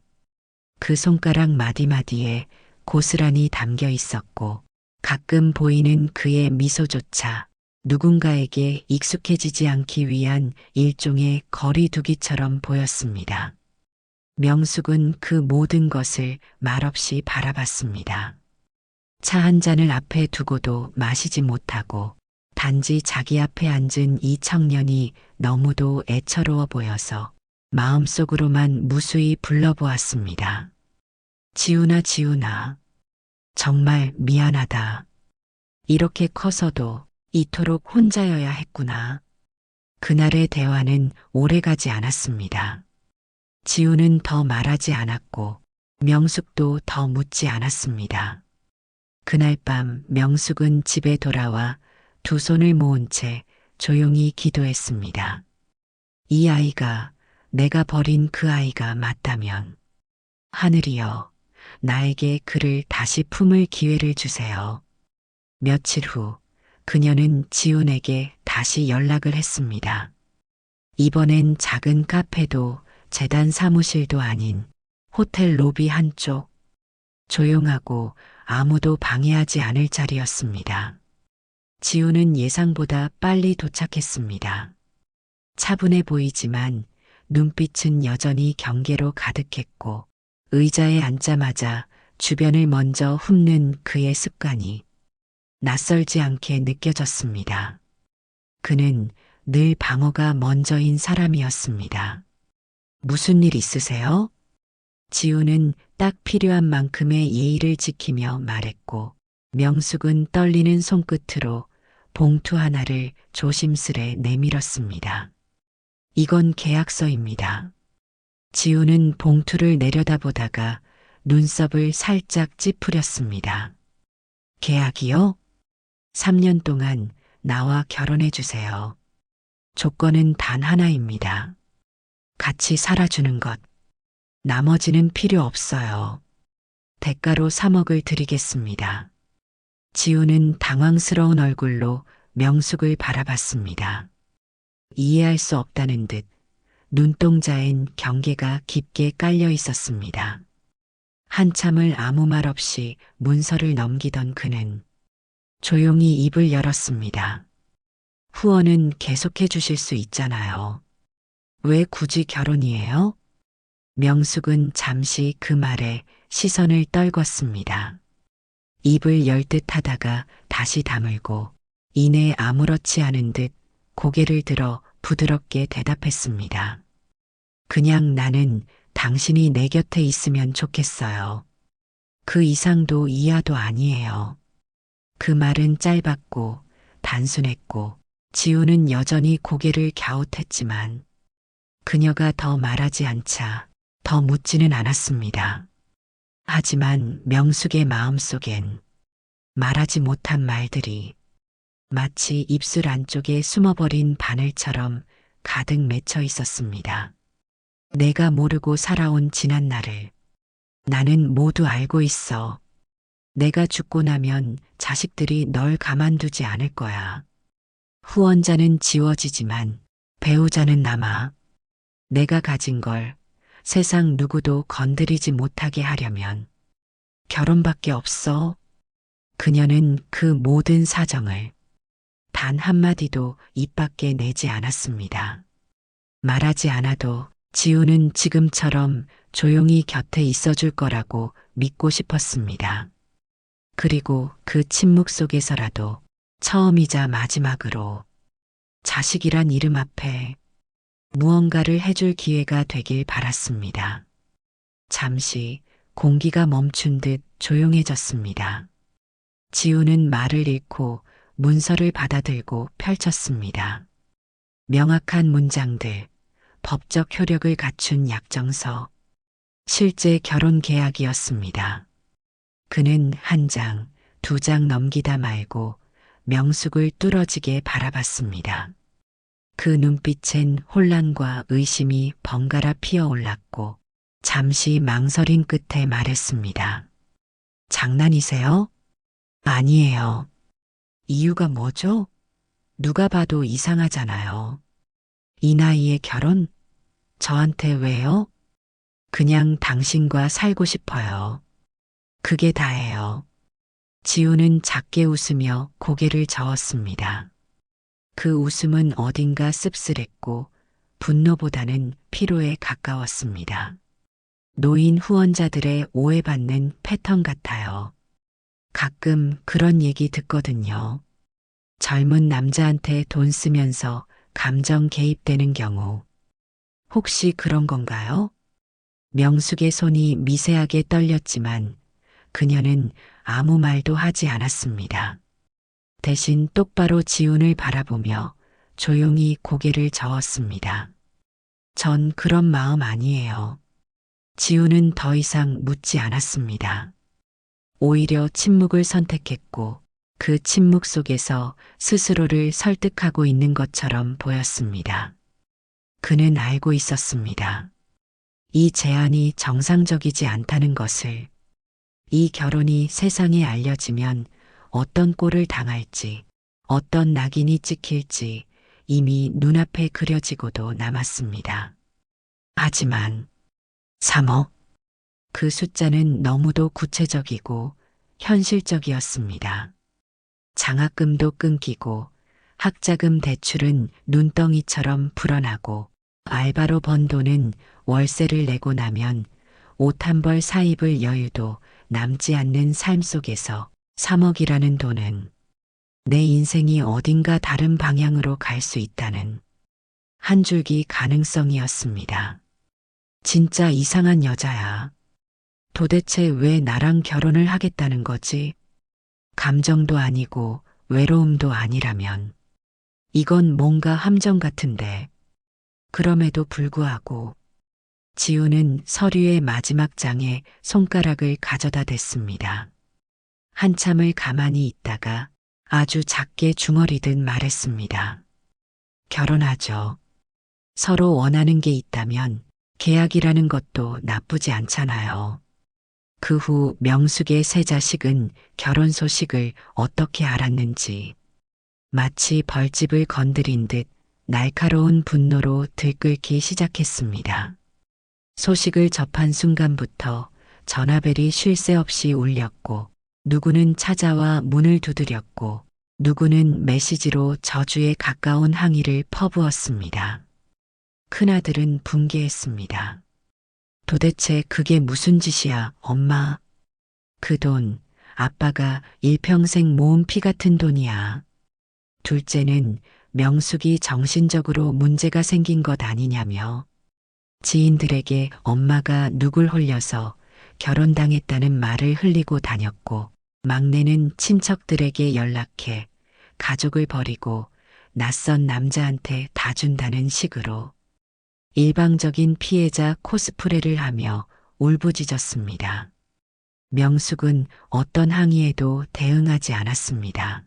[SPEAKER 1] 그 손가락 마디마디에 고스란히 담겨 있었고 가끔 보이는 그의 미소조차 누군가에게 익숙해지지 않기 위한 일종의 거리두기처럼 보였습니다. 명숙은 그 모든 것을 말없이 바라봤습니다. 차 한 잔을 앞에 두고도 마시지 못하고 단지 자기 앞에 앉은 이 청년이 너무도 애처로워 보여서 마음속으로만 무수히 불러보았습니다. 지훈아, 지훈아. 정말 미안하다. 이렇게 커서도 이토록 혼자여야 했구나. 그날의 대화는 오래가지 않았습니다. 지훈은 더 말하지 않았고 명숙도 더 묻지 않았습니다. 그날 밤 명숙은 집에 돌아와 두 손을 모은 채 조용히 기도했습니다. 이 아이가 내가 버린 그 아이가 맞다면 하늘이여 나에게 그를 다시 품을 기회를 주세요. 며칠 후 그녀는 지훈에게 다시 연락을 했습니다. 이번엔 작은 카페도 재단 사무실도 아닌 호텔 로비 한쪽, 조용하고 아무도 방해하지 않을 자리였습니다. 지훈은 예상보다 빨리 도착했습니다. 차분해 보이지만 눈빛은 여전히 경계로 가득했고 의자에 앉자마자 주변을 먼저 훑는 그의 습관이 낯설지 않게 느껴졌습니다. 그는 늘 방어가 먼저인 사람이었습니다. 무슨 일 있으세요? 지훈은 딱 필요한 만큼의 예의를 지키며 말했고 명숙은 떨리는 손끝으로 봉투 하나를 조심스레 내밀었습니다. 이건 계약서입니다. 지우는 봉투를 내려다보다가 눈썹을 살짝 찌푸렸습니다. 계약이요? 3년 동안 나와 결혼해 주세요. 조건은 단 하나입니다. 같이 살아주는 것. 나머지는 필요 없어요. 대가로 3억을 드리겠습니다. 지우는 당황스러운 얼굴로 명숙을 바라봤습니다. 이해할 수 없다는 듯 눈동자엔 경계가 깊게 깔려 있었습니다. 한참을 아무 말 없이 문서를 넘기던 그는 조용히 입을 열었습니다. 후원은 계속해 주실 수 있잖아요. 왜 굳이 결혼이에요? 명숙은 잠시 그 말에 시선을 떨궜습니다. 입을 열 듯 하다가 다시 다물고 이내 아무렇지 않은 듯 고개를 들어 부드럽게 대답했습니다. 그냥 나는 당신이 내 곁에 있으면 좋겠어요. 그 이상도 이하도 아니에요. 그 말은 짧았고 단순했고 지우는 여전히 고개를 갸웃했지만 그녀가 더 말하지 않자 더 묻지는 않았습니다. 하지만 명숙의 마음속엔 말하지 못한 말들이 마치 입술 안쪽에 숨어버린 바늘처럼 가득 맺혀 있었습니다. 내가 모르고 살아온 지난 날을 나는 모두 알고 있어. 내가 죽고 나면 자식들이 널 가만두지 않을 거야. 후원자는 지워지지만 배우자는 남아. 내가 가진 걸 세상 누구도 건드리지 못하게 하려면 결혼밖에 없어. 그녀는 그 모든 사정을 단 한마디도 입 밖에 내지 않았습니다. 말하지 않아도 지우는 지금처럼 조용히 곁에 있어줄 거라고 믿고 싶었습니다. 그리고 그 침묵 속에서라도 처음이자 마지막으로 자식이란 이름 앞에 무언가를 해줄 기회가 되길 바랐습니다. 잠시 공기가 멈춘 듯 조용해졌습니다. 지우는 말을 잃고 문서를 받아들고 펼쳤습니다. 명확한 문장들, 법적 효력을 갖춘 약정서, 실제 결혼 계약이었습니다. 그는 한 장, 두 장 넘기다 말고 명숙을 뚫어지게 바라봤습니다. 그 눈빛엔 혼란과 의심이 번갈아 피어올랐고 잠시 망설인 끝에 말했습니다. 장난이세요? 아니에요. 이유가 뭐죠? 누가 봐도 이상하잖아요. 이 나이에 결혼? 저한테 왜요? 그냥 당신과 살고 싶어요. 그게 다예요. 지우는 작게 웃으며 고개를 저었습니다. 그 웃음은 어딘가 씁쓸했고 분노보다는 피로에 가까웠습니다. 노인 후원자들의 오해받는 패턴 같아요. 가끔 그런 얘기 듣거든요. 젊은 남자한테 돈 쓰면서 감정 개입되는 경우. 혹시 그런 건가요? 명숙의 손이 미세하게 떨렸지만 그녀는 아무 말도 하지 않았습니다. 대신 똑바로 지훈을 바라보며 조용히 고개를 저었습니다. 전 그런 마음 아니에요. 지훈은 더 이상 묻지 않았습니다. 오히려 침묵을 선택했고 그 침묵 속에서 스스로를 설득하고 있는 것처럼 보였습니다. 그는 알고 있었습니다. 이 제안이 정상적이지 않다는 것을, 이 결혼이 세상에 알려지면 어떤 꼴을 당할지, 어떤 낙인이 찍힐지 이미 눈앞에 그려지고도 남았습니다. 하지만 3억, 그 숫자는 너무도 구체적이고 현실적이었습니다. 장학금도 끊기고 학자금 대출은 눈덩이처럼 불어나고 알바로 번 돈은 월세를 내고 나면 옷 한 벌 사 입을 여유도 남지 않는 삶 속에서 3억이라는 돈은 내 인생이 어딘가 다른 방향으로 갈 수 있다는 한 줄기 가능성이었습니다. 진짜 이상한 여자야. 도대체 왜 나랑 결혼을 하겠다는 거지? 감정도 아니고 외로움도 아니라면 이건 뭔가 함정 같은데. 그럼에도 불구하고 지우는 서류의 마지막 장에 손가락을 가져다 댔습니다. 한참을 가만히 있다가 아주 작게 중얼이듯 말했습니다. 결혼하죠. 서로 원하는 게 있다면 계약이라는 것도 나쁘지 않잖아요. 그 후 명숙의 세 자식은 결혼 소식을 어떻게 알았는지 마치 벌집을 건드린 듯 날카로운 분노로 들끓기 시작했습니다. 소식을 접한 순간부터 전화벨이 쉴 새 없이 울렸고 누구는 찾아와 문을 두드렸고 누구는 메시지로 저주에 가까운 항의를 퍼부었습니다. 큰아들은 분개했습니다. 도대체 그게 무슨 짓이야, 엄마? 그 돈, 아빠가 일평생 모은 피 같은 돈이야. 둘째는 명숙이 정신적으로 문제가 생긴 것 아니냐며 지인들에게 엄마가 누굴 홀려서 결혼당했다는 말을 흘리고 다녔고 막내는 친척들에게 연락해 가족을 버리고 낯선 남자한테 다 준다는 식으로 일방적인 피해자 코스프레를 하며 울부짖었습니다. 명숙은 어떤 항의에도 대응하지 않았습니다.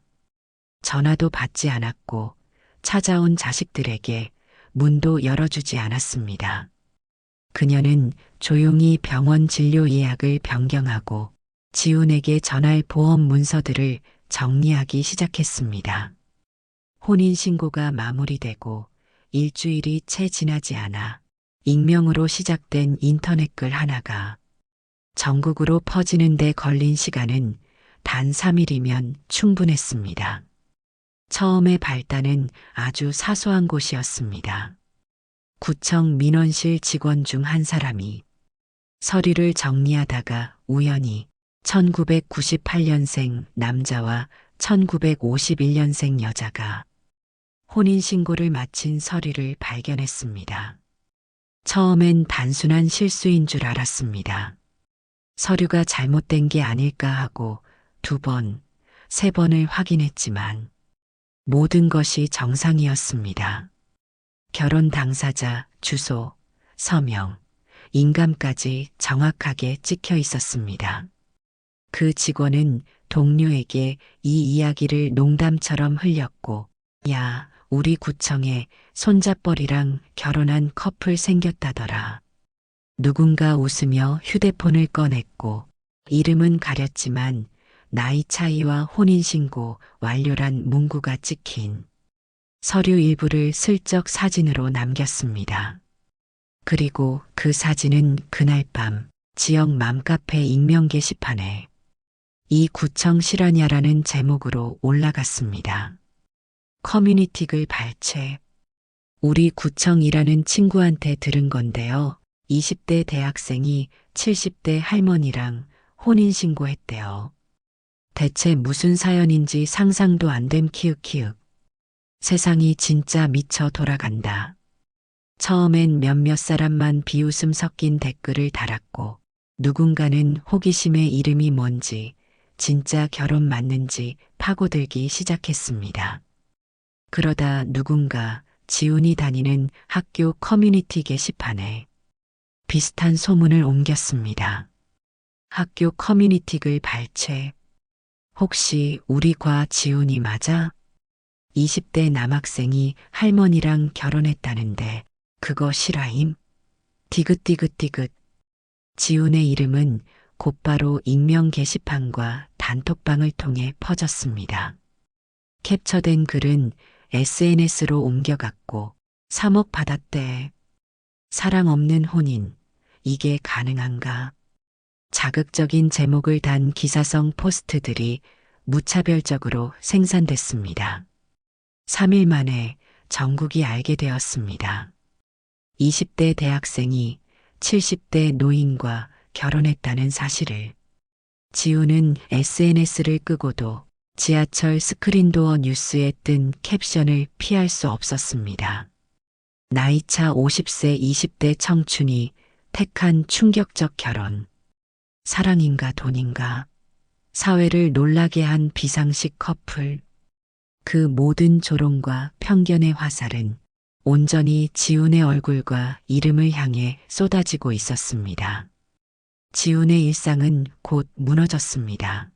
[SPEAKER 1] 전화도 받지 않았고 찾아온 자식들에게 문도 열어주지 않았습니다. 그녀는 조용히 병원 진료 예약을 변경하고 지훈에게 전할 보험 문서들을 정리하기 시작했습니다. 혼인신고가 마무리되고 일주일이 채 지나지 않아 익명으로 시작된 인터넷 글 하나가 전국으로 퍼지는 데 걸린 시간은 단 3일이면 충분했습니다. 처음의 발단은 아주 사소한 곳이었습니다. 구청 민원실 직원 중 한 사람이 서류를 정리하다가 우연히 1998년생 남자와 1951년생 여자가 혼인신고를 마친 서류를 발견했습니다. 처음엔 단순한 실수인 줄 알았습니다. 서류가 잘못된 게 아닐까 하고 2번, 3번을 확인했지만 모든 것이 정상이었습니다. 결혼 당사자, 주소, 서명, 인감까지 정확하게 찍혀 있었습니다. 그 직원은 동료에게 이 이야기를 농담처럼 흘렸고, 야, 우리 구청에 손잡벌이랑 결혼한 커플 생겼다더라. 누군가 웃으며 휴대폰을 꺼냈고, 이름은 가렸지만 나이 차이와 혼인신고 완료란 문구가 찍힌 서류 일부를 슬쩍 사진으로 남겼습니다. 그리고 그 사진은 그날 밤 지역 맘카페 익명 게시판에 이 구청 실화냐라는 제목으로 올라갔습니다. 커뮤니티 글 발췌. 우리 구청이라는 친구한테 들은 건데요. 20대 대학생이 70대 할머니랑 혼인신고했대요. 대체 무슨 사연인지 상상도 안 됨 키읔키읔. 세상이 진짜 미쳐 돌아간다. 처음엔 몇몇 사람만 비웃음 섞인 댓글을 달았고 누군가는 호기심의 이름이 뭔지 진짜 결혼 맞는지 파고들기 시작했습니다. 그러다 누군가 지훈이 다니는 학교 커뮤니티 게시판에 비슷한 소문을 옮겼습니다. 학교 커뮤니티 글 발췌. 혹시 우리 과 지훈이 맞아? 20대 남학생이 할머니랑 결혼했다는데 그거 실화임? 디귿디귿디귿. 지훈의 이름은 곧바로 익명 게시판과 단톡방을 통해 퍼졌습니다. 캡처된 글은 SNS로 옮겨갔고 3억 받았대. 사랑 없는 혼인. 이게 가능한가? 자극적인 제목을 단 기사성 포스트들이 무차별적으로 생산됐습니다. 3일 만에 전국이 알게 되었습니다. 20대 대학생이 70대 노인과 결혼했다는 사실을. 지훈은 SNS를 끄고도 지하철 스크린도어 뉴스에 뜬 캡션을 피할 수 없었습니다. 나이차 50세 20대 청춘이 택한 충격적 결혼. 사랑인가 돈인가? 사회를 놀라게 한 비상식 커플. 그 모든 조롱과 편견의 화살은 온전히 지훈의 얼굴과 이름을 향해 쏟아지고 있었습니다. 지훈의 일상은 곧 무너졌습니다.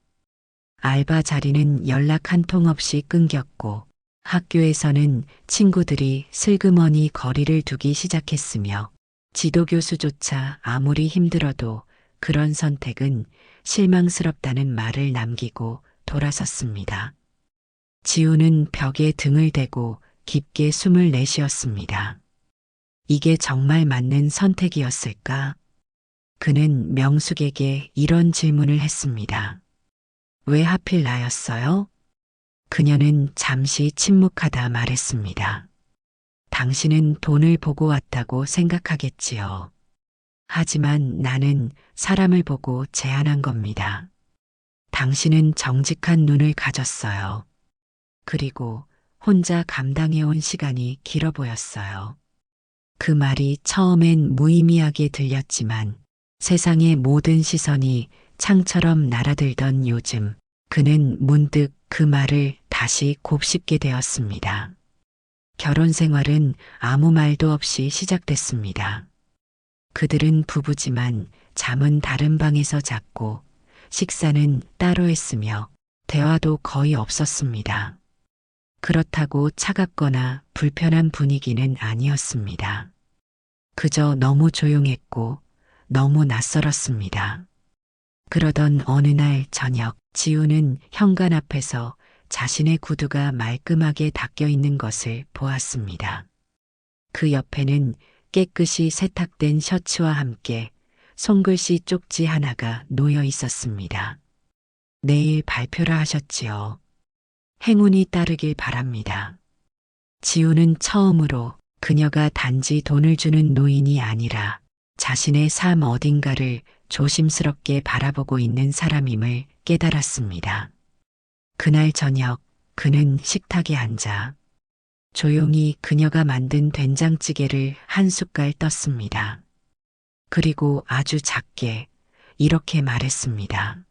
[SPEAKER 1] 알바 자리는 연락 한 통 없이 끊겼고 학교에서는 친구들이 슬그머니 거리를 두기 시작했으며 지도교수조차 아무리 힘들어도 그런 선택은 실망스럽다는 말을 남기고 돌아섰습니다. 지훈은 벽에 등을 대고 깊게 숨을 내쉬었습니다. 이게 정말 맞는 선택이었을까? 그는 명숙에게 이런 질문을 했습니다. 왜 하필 나였어요? 그녀는 잠시 침묵하다 말했습니다. 당신은 돈을 보고 왔다고 생각하겠지요. 하지만 나는 사람을 보고 제안한 겁니다. 당신은 정직한 눈을 가졌어요. 그리고 혼자 감당해온 시간이 길어 보였어요. 그 말이 처음엔 무의미하게 들렸지만 세상의 모든 시선이 창처럼 날아들던 요즘 그는 문득 그 말을 다시 곱씹게 되었습니다. 결혼 생활은 아무 말도 없이 시작됐습니다. 그들은 부부지만 잠은 다른 방에서 잤고 식사는 따로 했으며 대화도 거의 없었습니다. 그렇다고 차갑거나 불편한 분위기는 아니었습니다. 그저 너무 조용했고 너무 낯설었습니다. 그러던 어느 날 저녁 지훈은 현관 앞에서 자신의 구두가 말끔하게 닦여 있는 것을 보았습니다. 그 옆에는 깨끗이 세탁된 셔츠와 함께 손글씨 쪽지 하나가 놓여 있었습니다. 내일 발표라 하셨지요. 행운이 따르길 바랍니다. 지훈은 처음으로 그녀가 단지 돈을 주는 노인이 아니라 자신의 삶 어딘가를 조심스럽게 바라보고 있는 사람임을 깨달았습니다. 그날 저녁 그는 식탁에 앉아 조용히 그녀가 만든 된장찌개를 한 숟갈 떴습니다. 그리고 아주 작게 이렇게 말했습니다.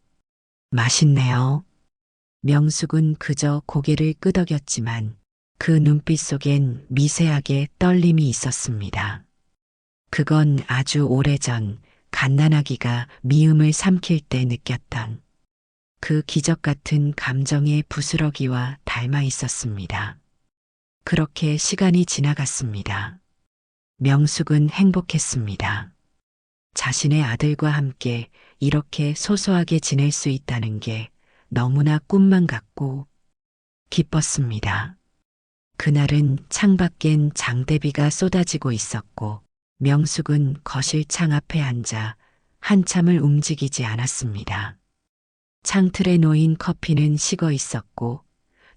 [SPEAKER 1] 맛있네요. 명숙은 그저 고개를 끄덕였지만 그 눈빛 속엔 미세하게 떨림이 있었습니다. 그건 아주 오래전 갓난아기가 미음을 삼킬 때 느꼈던 그 기적 같은 감정의 부스러기와 닮아 있었습니다. 그렇게 시간이 지나갔습니다. 명숙은 행복했습니다. 자신의 아들과 함께 이렇게 소소하게 지낼 수 있다는 게 너무나 꿈만 같고 기뻤습니다. 그날은 창밖엔 장대비가 쏟아지고 있었고 명숙은 거실 창 앞에 앉아 한참을 움직이지 않았습니다. 창틀에 놓인 커피는 식어 있었고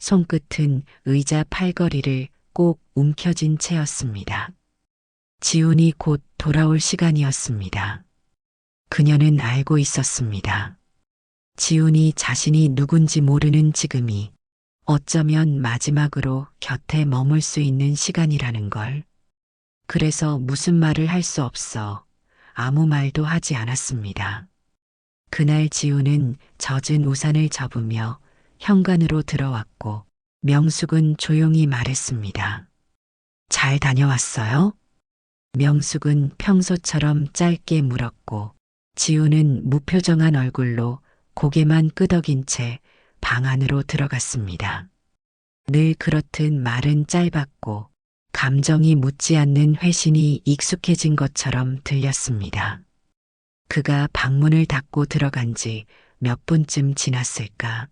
[SPEAKER 1] 손끝은 의자 팔걸이를 꼭 움켜쥔 채였습니다. 지훈이 곧 돌아올 시간이었습니다. 그녀는 알고 있었습니다. 지훈이 자신이 누군지 모르는 지금이 어쩌면 마지막으로 곁에 머물 수 있는 시간이라는 걸. 그래서 무슨 말을 할 수 없어 아무 말도 하지 않았습니다. 그날 지훈은 젖은 우산을 접으며 현관으로 들어왔고 명숙은 조용히 말했습니다. 잘 다녀왔어요? 명숙은 평소처럼 짧게 물었고 지훈은 무표정한 얼굴로 고개만 끄덕인 채 방 안으로 들어갔습니다. 늘 그렇듯 말은 짧았고 감정이 묻지 않는 회신이 익숙해진 것처럼 들렸습니다. 그가 방문을 닫고 들어간 지 몇 분쯤 지났을까.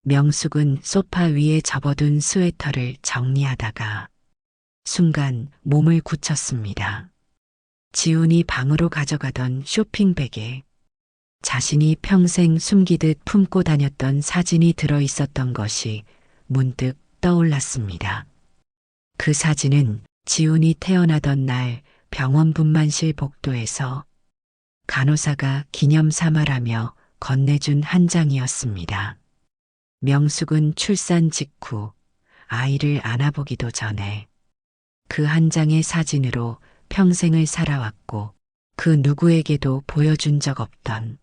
[SPEAKER 1] 명숙은 소파 위에 접어둔 스웨터를 정리하다가 순간 몸을 굳혔습니다. 지훈이 방으로 가져가던 쇼핑백에 자신이 평생 숨기듯 품고 다녔던 사진이 들어 있었던 것이 문득 떠올랐습니다. 그 사진은 지훈이 태어나던 날 병원 분만실 복도에서 간호사가 기념삼아라며 건네준 한 장이었습니다. 명숙은 출산 직후 아이를 안아보기도 전에 그 한 장의 사진으로 평생을 살아왔고 그 누구에게도 보여준 적 없던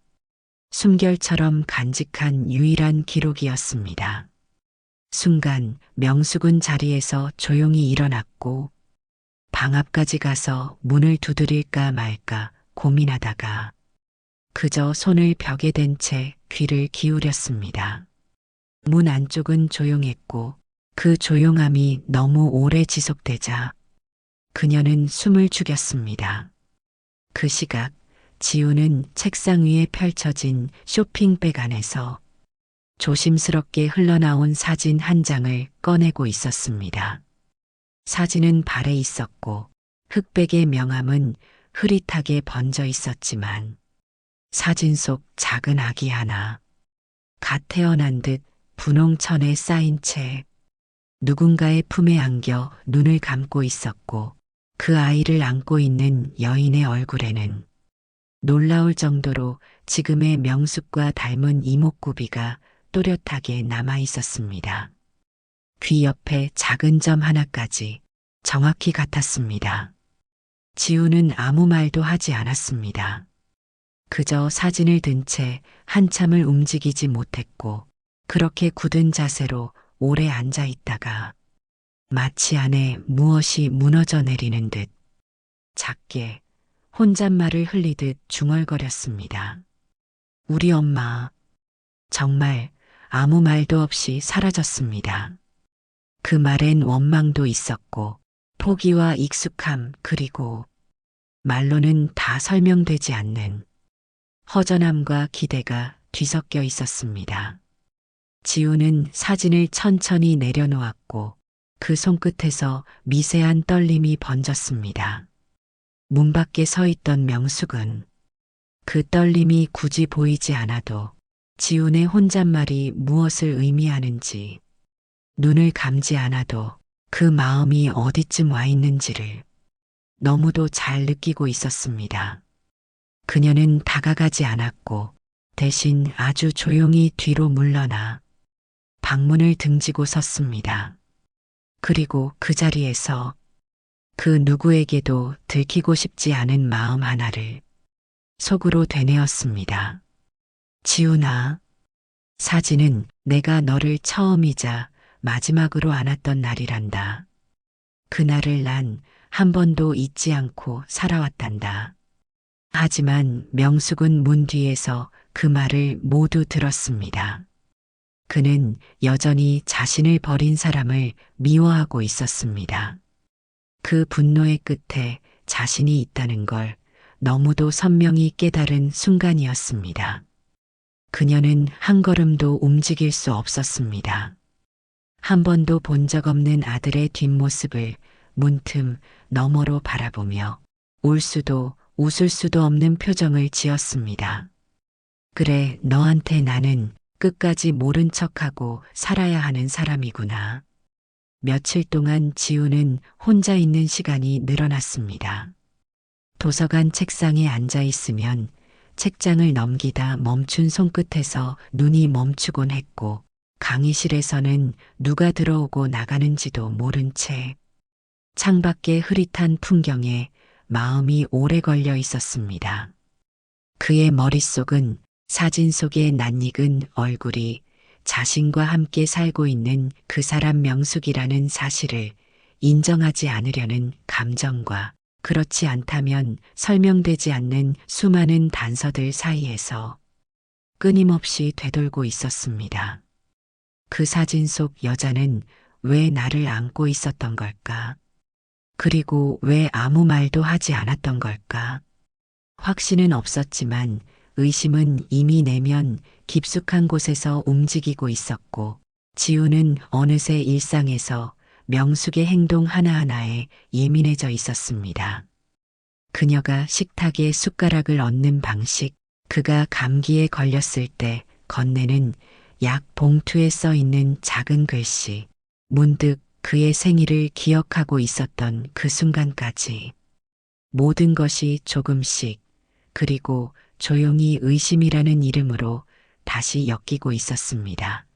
[SPEAKER 1] 숨결처럼 간직한 유일한 기록이었습니다. 순간 명숙은 자리에서 조용히 일어났고 방 앞까지 가서 문을 두드릴까 말까 고민하다가 그저 손을 벽에 댄 채 귀를 기울였습니다. 문 안쪽은 조용했고 그 조용함이 너무 오래 지속되자 그녀는 숨을 죽였습니다. 그 시각 지우는 책상 위에 펼쳐진 쇼핑백 안에서 조심스럽게 흘러나온 사진 한 장을 꺼내고 있었습니다. 사진은 발에 있었고 흑백의 명암은 흐릿하게 번져 있었지만 사진 속 작은 아기 하나, 갓 태어난 듯 분홍천에 쌓인 채 누군가의 품에 안겨 눈을 감고 있었고 그 아이를 안고 있는 여인의 얼굴에는 놀라울 정도로 지금의 명숙과 닮은 이목구비가 또렷하게 남아 있었습니다. 귀 옆에 작은 점 하나까지 정확히 같았습니다. 지우는 아무 말도 하지 않았습니다. 그저 사진을 든 채 한참을 움직이지 못했고 그렇게 굳은 자세로 오래 앉아 있다가 마치 안에 무엇이 무너져 내리는 듯 작게 혼잣말을 흘리듯 중얼거렸습니다. 우리 엄마 정말 아무 말도 없이 사라졌습니다. 그 말엔 원망도 있었고 포기와 익숙함 그리고 말로는 다 설명되지 않는 허전함과 기대가 뒤섞여 있었습니다. 지우는 사진을 천천히 내려놓았고 그 손끝에서 미세한 떨림이 번졌습니다. 문 밖에 서 있던 명숙은 그 떨림이 굳이 보이지 않아도 지훈의 혼잣말이 무엇을 의미하는지 눈을 감지 않아도 그 마음이 어디쯤 와 있는지를 너무도 잘 느끼고 있었습니다. 그녀는 다가가지 않았고 대신 아주 조용히 뒤로 물러나 방문을 등지고 섰습니다. 그리고 그 자리에서 그 누구에게도 들키고 싶지 않은 마음 하나를 속으로 되뇌었습니다. 지훈아, 사진은 내가 너를 처음이자 마지막으로 안았던 날이란다. 그날을 난 한 번도 잊지 않고 살아왔단다. 하지만 명숙은 문 뒤에서 그 말을 모두 들었습니다. 그는 여전히 자신을 버린 사람을 미워하고 있었습니다. 그 분노의 끝에 자신이 있다는 걸 너무도 선명히 깨달은 순간이었습니다. 그녀는 한 걸음도 움직일 수 없었습니다. 한 번도 본 적 없는 아들의 뒷모습을 문틈 너머로 바라보며 울 수도 웃을 수도 없는 표정을 지었습니다. 그래, 너한테 나는 끝까지 모른 척하고 살아야 하는 사람이구나. 며칠 동안 지우는 혼자 있는 시간이 늘어났습니다. 도서관 책상에 앉아 있으면 책장을 넘기다 멈춘 손끝에서 눈이 멈추곤 했고 강의실에서는 누가 들어오고 나가는지도 모른 채 창밖의 흐릿한 풍경에 마음이 오래 걸려 있었습니다. 그의 머릿속은 사진 속의 낯익은 얼굴이 자신과 함께 살고 있는 그 사람 명숙이라는 사실을 인정하지 않으려는 감정과 그렇지 않다면 설명되지 않는 수많은 단서들 사이에서 끊임없이 되돌고 있었습니다. 그 사진 속 여자는 왜 나를 안고 있었던 걸까? 그리고 왜 아무 말도 하지 않았던 걸까? 확신은 없었지만 의심은 이미 내면 깊숙한 곳에서 움직이고 있었고 지우는 어느새 일상에서 명숙의 행동 하나하나에 예민해져 있었습니다. 그녀가 식탁에 숟가락을 얹는 방식, 그가 감기에 걸렸을 때 건네는 약 봉투에 써 있는 작은 글씨, 문득 그의 생일을 기억하고 있었던 그 순간까지 모든 것이 조금씩 그리고 조용히 의심이라는 이름으로 다시 엮이고 있었습니다.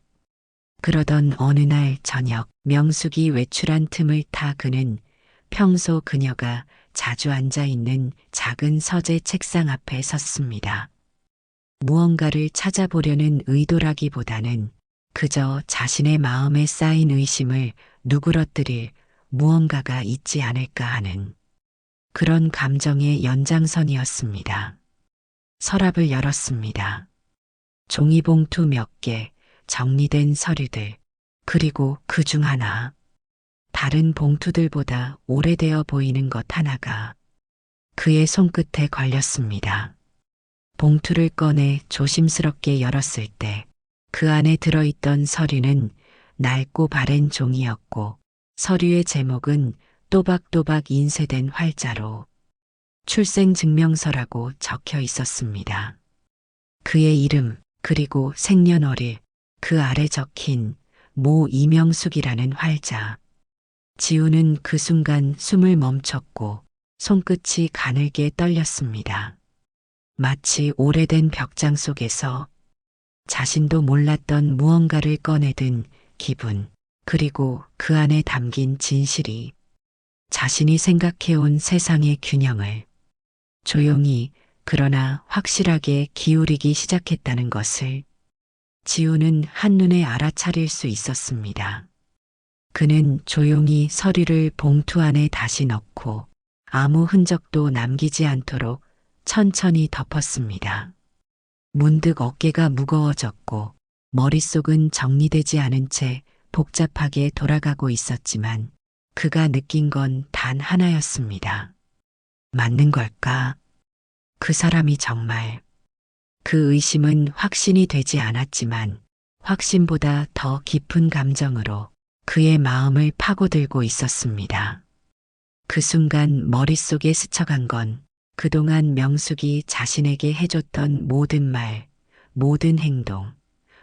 [SPEAKER 1] 그러던 어느 날 저녁 명숙이 외출한 틈을 타 그는 평소 그녀가 자주 앉아 있는 작은 서재 책상 앞에 섰습니다. 무언가를 찾아보려는 의도라기보다는 그저 자신의 마음에 쌓인 의심을 누그러뜨릴 무언가가 있지 않을까 하는 그런 감정의 연장선이었습니다. 서랍을 열었습니다. 종이봉투 몇 개, 정리된 서류들, 그리고 그 중 하나, 다른 봉투들보다 오래되어 보이는 것 하나가 그의 손끝에 걸렸습니다. 봉투를 꺼내 조심스럽게 열었을 때 그 안에 들어있던 서류는 낡고 바랜 종이였고 서류의 제목은 또박또박 인쇄된 활자로 출생증명서라고 적혀 있었습니다. 그의 이름 그리고 생년월일, 그 아래 적힌 모 이명숙이라는 활자. 지우는 그 순간 숨을 멈췄고 손끝이 가늘게 떨렸습니다. 마치 오래된 벽장 속에서 자신도 몰랐던 무언가를 꺼내든 기분, 그리고 그 안에 담긴 진실이 자신이 생각해온 세상의 균형을 조용히 그러나 확실하게 기울이기 시작했다는 것을 지우는 한눈에 알아차릴 수 있었습니다. 그는 조용히 서류를 봉투 안에 다시 넣고 아무 흔적도 남기지 않도록 천천히 덮었습니다. 문득 어깨가 무거워졌고 머릿속은 정리되지 않은 채 복잡하게 돌아가고 있었지만 그가 느낀 건 단 하나였습니다. 맞는 걸까? 그 사람이 정말. 그 의심은 확신이 되지 않았지만 확신보다 더 깊은 감정으로 그의 마음을 파고들고 있었습니다. 그 순간 머릿속에 스쳐간 건 그동안 명숙이 자신에게 해줬던 모든 말, 모든 행동,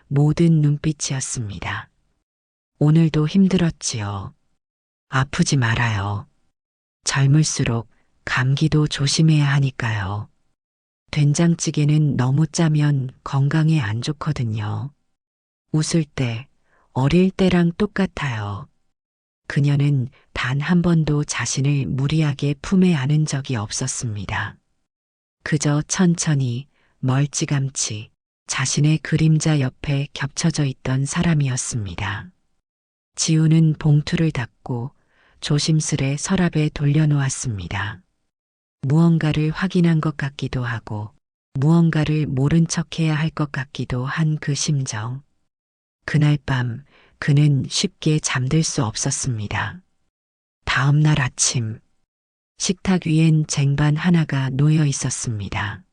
[SPEAKER 1] 모든 눈빛이었습니다. 오늘도 힘들었지요. 아프지 말아요. 젊을수록 감기도 조심해야 하니까요. 된장찌개는 너무 짜면 건강에 안 좋거든요. 웃을 때, 어릴 때랑 똑같아요. 그녀는 단 한 번도 자신을 무리하게 품에 안은 적이 없었습니다. 그저 천천히, 멀찌감치 자신의 그림자 옆에 겹쳐져 있던 사람이었습니다. 지우는 봉투를 닫고 조심스레 서랍에 돌려놓았습니다. 무언가를 확인한 것 같기도 하고 무언가를 모른 척해야 할 것 같기도 한 그 심정. 그날 밤 그는 쉽게 잠들 수 없었습니다. 다음 날 아침 식탁 위엔 쟁반 하나가 놓여 있었습니다.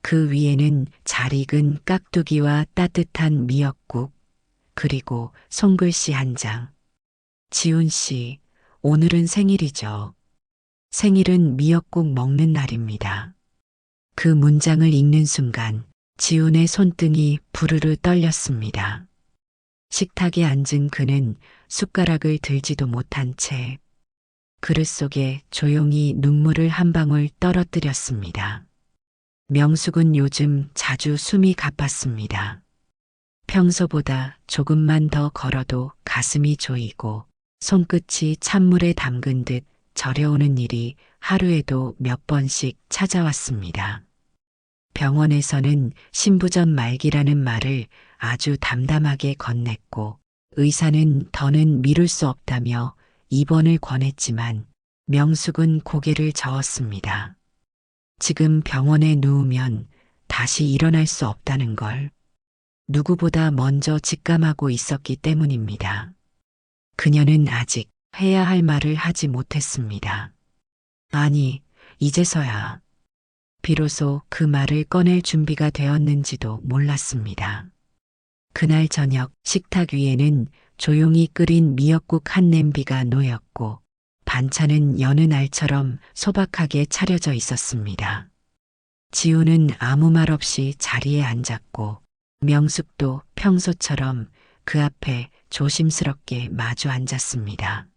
[SPEAKER 1] 그 위에는 잘 익은 깍두기와 따뜻한 미역국, 그리고 손글씨 한 장. 지훈 씨, 오늘은 생일이죠. 생일은 미역국 먹는 날입니다. 그 문장을 읽는 순간 지훈의 손등이 부르르 떨렸습니다. 식탁에 앉은 그는 숟가락을 들지도 못한 채 그릇 속에 조용히 눈물을 한 방울 떨어뜨렸습니다. 명숙은 요즘 자주 숨이 가팠습니다. 평소보다 조금만 더 걸어도 가슴이 조이고 손끝이 찬물에 담근 듯 저려오는 일이 하루에도 몇 번씩 찾아왔습니다. 병원에서는 신부전 말기라는 말을 아주 담담하게 건넸고 의사는 더는 미룰 수 없다며 입원을 권했지만 명숙은 고개를 저었습니다. 지금 병원에 누우면 다시 일어날 수 없다는 걸 누구보다 먼저 직감하고 있었기 때문입니다. 그녀는 아직 해야 할 말을 하지 못했습니다. 아니, 이제서야. 비로소 그 말을 꺼낼 준비가 되었는지도 몰랐습니다. 그날 저녁 식탁 위에는 조용히 끓인 미역국 한 냄비가 놓였고 반찬은 여느 날처럼 소박하게 차려져 있었습니다. 지우는 아무 말 없이 자리에 앉았고 명숙도 평소처럼 그 앞에 조심스럽게 마주 앉았습니다.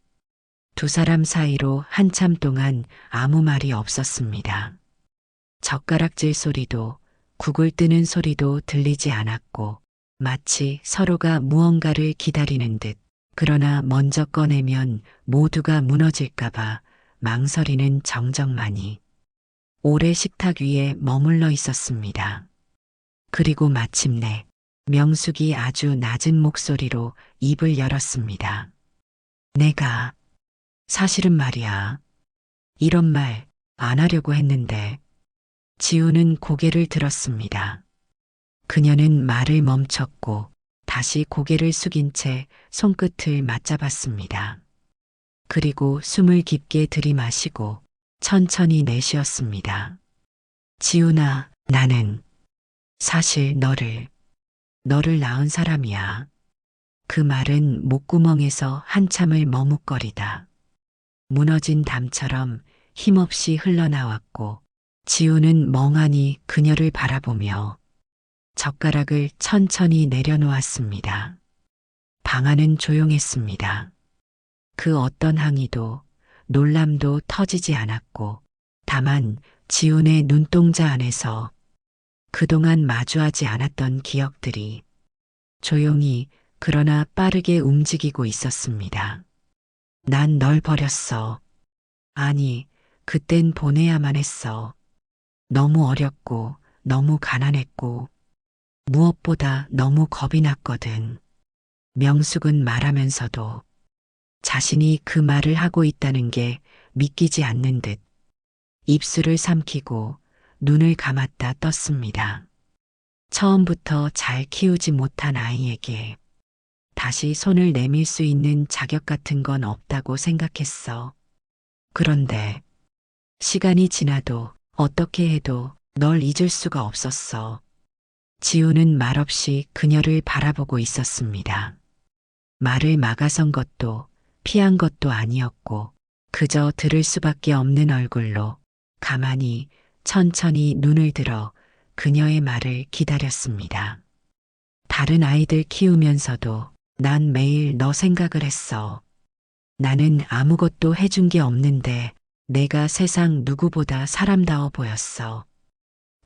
[SPEAKER 1] 두 사람 사이로 한참 동안 아무 말이 없었습니다. 젓가락질 소리도 국을 뜨는 소리도 들리지 않았고 마치 서로가 무언가를 기다리는 듯 그러나 먼저 꺼내면 모두가 무너질까봐 망설이는 정적만이 오래 식탁 위에 머물러 있었습니다. 그리고 마침내 명숙이 아주 낮은 목소리로 입을 열었습니다. 내가 사실은 말이야. 이런 말 안 하려고 했는데 지우는 고개를 들었습니다. 그녀는 말을 멈췄고 다시 고개를 숙인 채 손끝을 맞잡았습니다. 그리고 숨을 깊게 들이마시고 천천히 내쉬었습니다. 지훈아, 나는 사실 너를 낳은 사람이야. 그 말은 목구멍에서 한참을 머뭇거리다 무너진 담처럼 힘없이 흘러나왔고 지우는 멍하니 그녀를 바라보며 젓가락을 천천히 내려놓았습니다. 방 안은 조용했습니다. 그 어떤 항의도 놀람도 터지지 않았고 다만 지훈의 눈동자 안에서 그동안 마주하지 않았던 기억들이 조용히 그러나 빠르게 움직이고 있었습니다. 난 널 버렸어. 아니, 그땐 보내야만 했어. 너무 어렸고 너무 가난했고 무엇보다 너무 겁이 났거든. 명숙은 말하면서도 자신이 그 말을 하고 있다는 게 믿기지 않는 듯 입술을 삼키고 눈을 감았다 떴습니다. 처음부터 잘 키우지 못한 아이에게 다시 손을 내밀 수 있는 자격 같은 건 없다고 생각했어. 그런데 시간이 지나도 어떻게 해도 널 잊을 수가 없었어. 지우는 말없이 그녀를 바라보고 있었습니다. 말을 막아선 것도 피한 것도 아니었고 그저 들을 수밖에 없는 얼굴로 가만히 천천히 눈을 들어 그녀의 말을 기다렸습니다. 다른 아이들 키우면서도 난 매일 너 생각을 했어. 나는 아무것도 해준 게 없는데 내가 세상 누구보다 사람다워 보였어.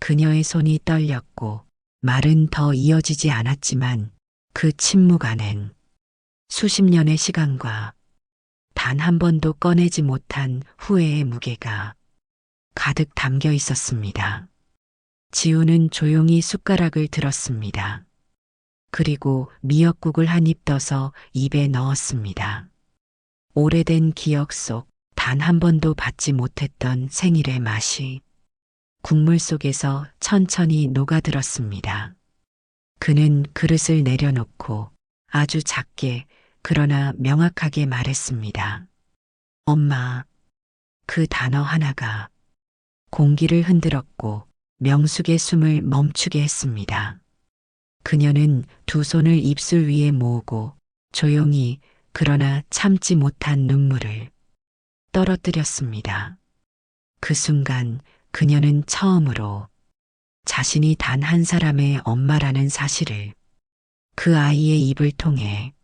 [SPEAKER 1] 그녀의 손이 떨렸고 말은 더 이어지지 않았지만 그 침묵 안엔 수십 년의 시간과 단 한 번도 꺼내지 못한 후회의 무게가 가득 담겨 있었습니다. 지우는 조용히 숟가락을 들었습니다. 그리고 미역국을 한 입 떠서 입에 넣었습니다. 오래된 기억 속 단 한 번도 받지 못했던 생일의 맛이 국물 속에서 천천히 녹아들었습니다. 그는 그릇을 내려놓고 아주 작게 그러나 명확하게 말했습니다. 엄마, 그 단어 하나가 공기를 흔들었고 명숙의 숨을 멈추게 했습니다. 그녀는 두 손을 입술 위에 모으고 조용히 그러나 참지 못한 눈물을 떨어뜨렸습니다. 그 순간 그녀는 처음으로 자신이 단 한 사람의 엄마라는 사실을 그 아이의 입을 통해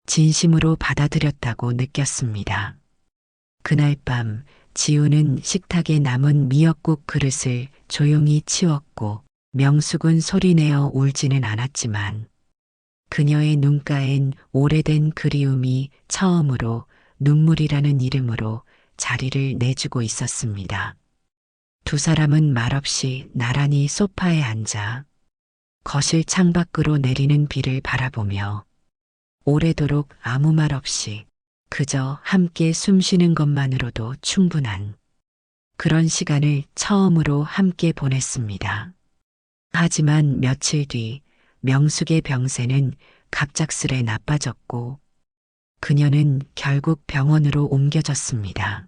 [SPEAKER 1] 진심으로 받아들였다고 느꼈습니다. 그날 밤 지우는 식탁에 남은 미역국 그릇을 조용히 치웠고 명숙은 소리내어 울지는 않았지만 그녀의 눈가엔 오래된 그리움이 처음으로 눈물이라는 이름으로 자리를 내주고 있었습니다. 두 사람은 말없이 나란히 소파에 앉아 거실 창밖으로 내리는 비를 바라보며 오래도록 아무 말 없이 그저 함께 숨쉬는 것만으로도 충분한 그런 시간을 처음으로 함께 보냈습니다. 하지만 며칠 뒤 명숙의 병세는 갑작스레 나빠졌고 그녀는 결국 병원으로 옮겨졌습니다.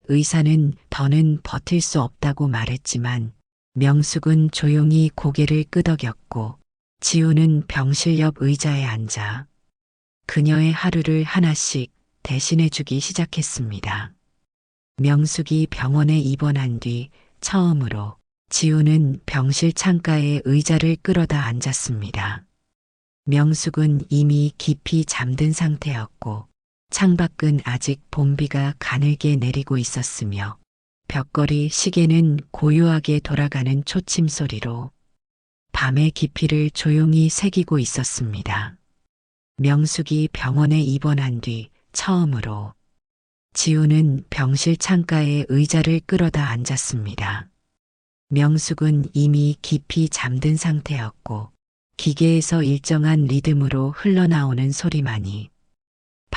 [SPEAKER 1] 의사는 더는 버틸 수 없다고 말했지만 명숙은 조용히 고개를 끄덕였고 지우는 병실 옆 의자에 앉아 그녀의 하루를 하나씩 대신해주기 시작했습니다. 명숙이 병원에 입원한 뒤 처음으로 지우는 병실 창가에 의자를 끌어다 앉았습니다. 명숙은 이미 깊이 잠든 상태였고 창밖은 아직 봄비가 가늘게 내리고 있었으며 벽걸이 시계는 고요하게 돌아가는 초침 소리로 밤의 깊이를 조용히 새기고 있었습니다. 명숙이 병원에 입원한 뒤 처음으로 지우는 병실 창가에 의자를 끌어다 앉았습니다. 명숙은 이미 깊이 잠든 상태였고 기계에서 일정한 리듬으로 흘러나오는 소리만이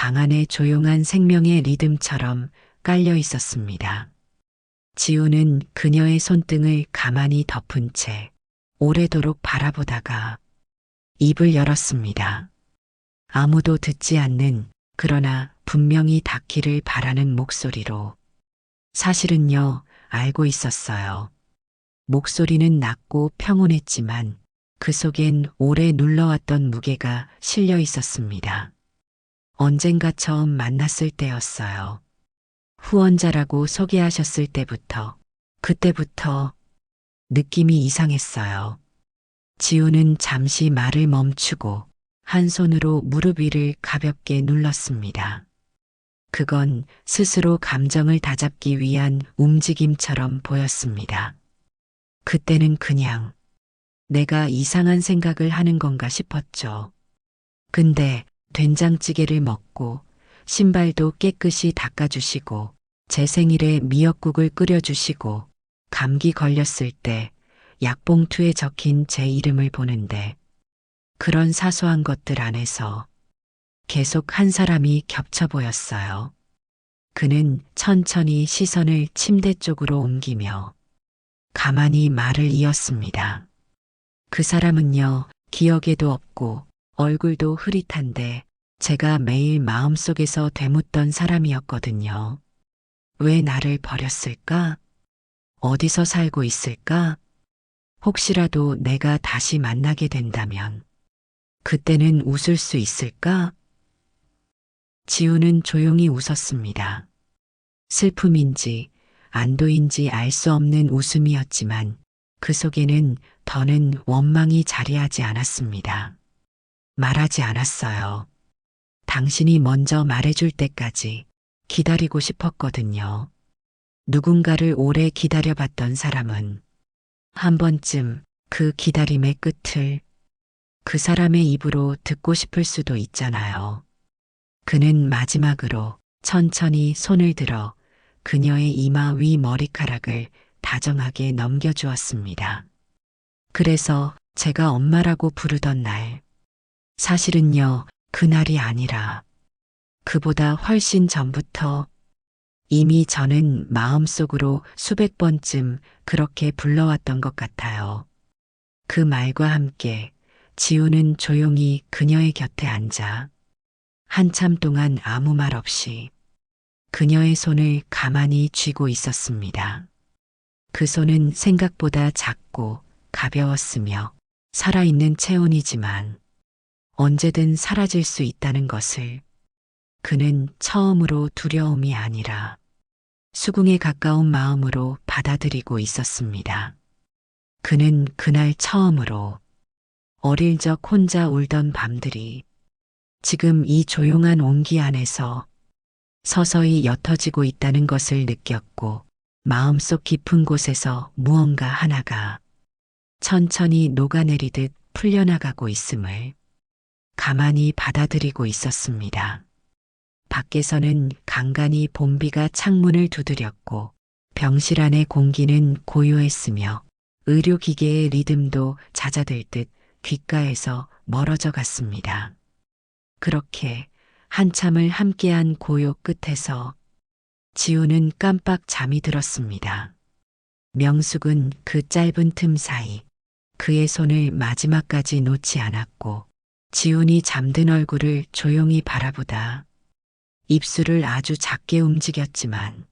[SPEAKER 1] 방 안에 조용한 생명의 리듬처럼 깔려 있었습니다. 지우는 그녀의 손등을 가만히 덮은 채 오래도록 바라보다가 입을 열었습니다. 아무도 듣지 않는, 그러나 분명히 닿기를 바라는 목소리로. 사실은요, 알고 있었어요. 목소리는 낮고 평온했지만 그 속엔 오래 눌러왔던 무게가 실려 있었습니다. 언젠가 처음 만났을 때였어요. 후원자라고 소개하셨을 때부터, 그때부터 느낌이 이상했어요. 지우는 잠시 말을 멈추고 한 손으로 무릎 위를 가볍게 눌렀습니다. 그건 스스로 감정을 다잡기 위한 움직임처럼 보였습니다. 그때는 그냥 내가 이상한 생각을 하는 건가 싶었죠. 근데 된장찌개를 먹고 신발도 깨끗이 닦아주시고 제 생일에 미역국을 끓여주시고 감기 걸렸을 때 약봉투에 적힌 제 이름을 보는데 그런 사소한 것들 안에서 계속 한 사람이 겹쳐 보였어요. 그는 천천히 시선을 침대 쪽으로 옮기며 가만히 말을 이었습니다. 그 사람은요, 기억에도 없고 얼굴도 흐릿한데 제가 매일 마음속에서 되묻던 사람이었거든요. 왜 나를 버렸을까? 어디서 살고 있을까? 혹시라도 내가 다시 만나게 된다면 그때는 웃을 수 있을까? 지우는 조용히 웃었습니다. 슬픔인지 안도인지 알 수 없는 웃음이었지만 그 속에는 더는 원망이 자리하지 않았습니다. 말하지 않았어요. 당신이 먼저 말해줄 때까지 기다리고 싶었거든요. 누군가를 오래 기다려봤던 사람은 한 번쯤 그 기다림의 끝을 그 사람의 입으로 듣고 싶을 수도 있잖아요. 그는 마지막으로 천천히 손을 들어 그녀의 이마 위 머리카락을 다정하게 넘겨주었습니다. 그래서 제가 엄마라고 부르던 날, 사실은요, 그날이 아니라 그보다 훨씬 전부터 이미 저는 마음속으로 수백 번쯤 그렇게 불러왔던 것 같아요. 그 말과 함께 지우는 조용히 그녀의 곁에 앉아 한참 동안 아무 말 없이 그녀의 손을 가만히 쥐고 있었습니다. 그 손은 생각보다 작고 가벼웠으며 살아있는 체온이지만 언제든 사라질 수 있다는 것을 그는 처음으로 두려움이 아니라 수긍에 가까운 마음으로 받아들이고 있었습니다. 그는 그날 처음으로 어릴 적 혼자 울던 밤들이 지금 이 조용한 온기 안에서 서서히 옅어지고 있다는 것을 느꼈고 마음속 깊은 곳에서 무언가 하나가 천천히 녹아내리듯 풀려나가고 있음을 가만히 받아들이고 있었습니다. 밖에서는 간간히 봄비가 창문을 두드렸고 병실 안의 공기는 고요했으며 의료기계의 리듬도 잦아들듯 귓가에서 멀어져 갔습니다. 그렇게 한참을 함께한 고요 끝에서 지우는 깜빡 잠이 들었습니다. 명숙은 그 짧은 틈 사이 그의 손을 마지막까지 놓지 않았고 지훈이 잠든 얼굴을 조용히 바라보다 입술을 아주 작게 움직였지만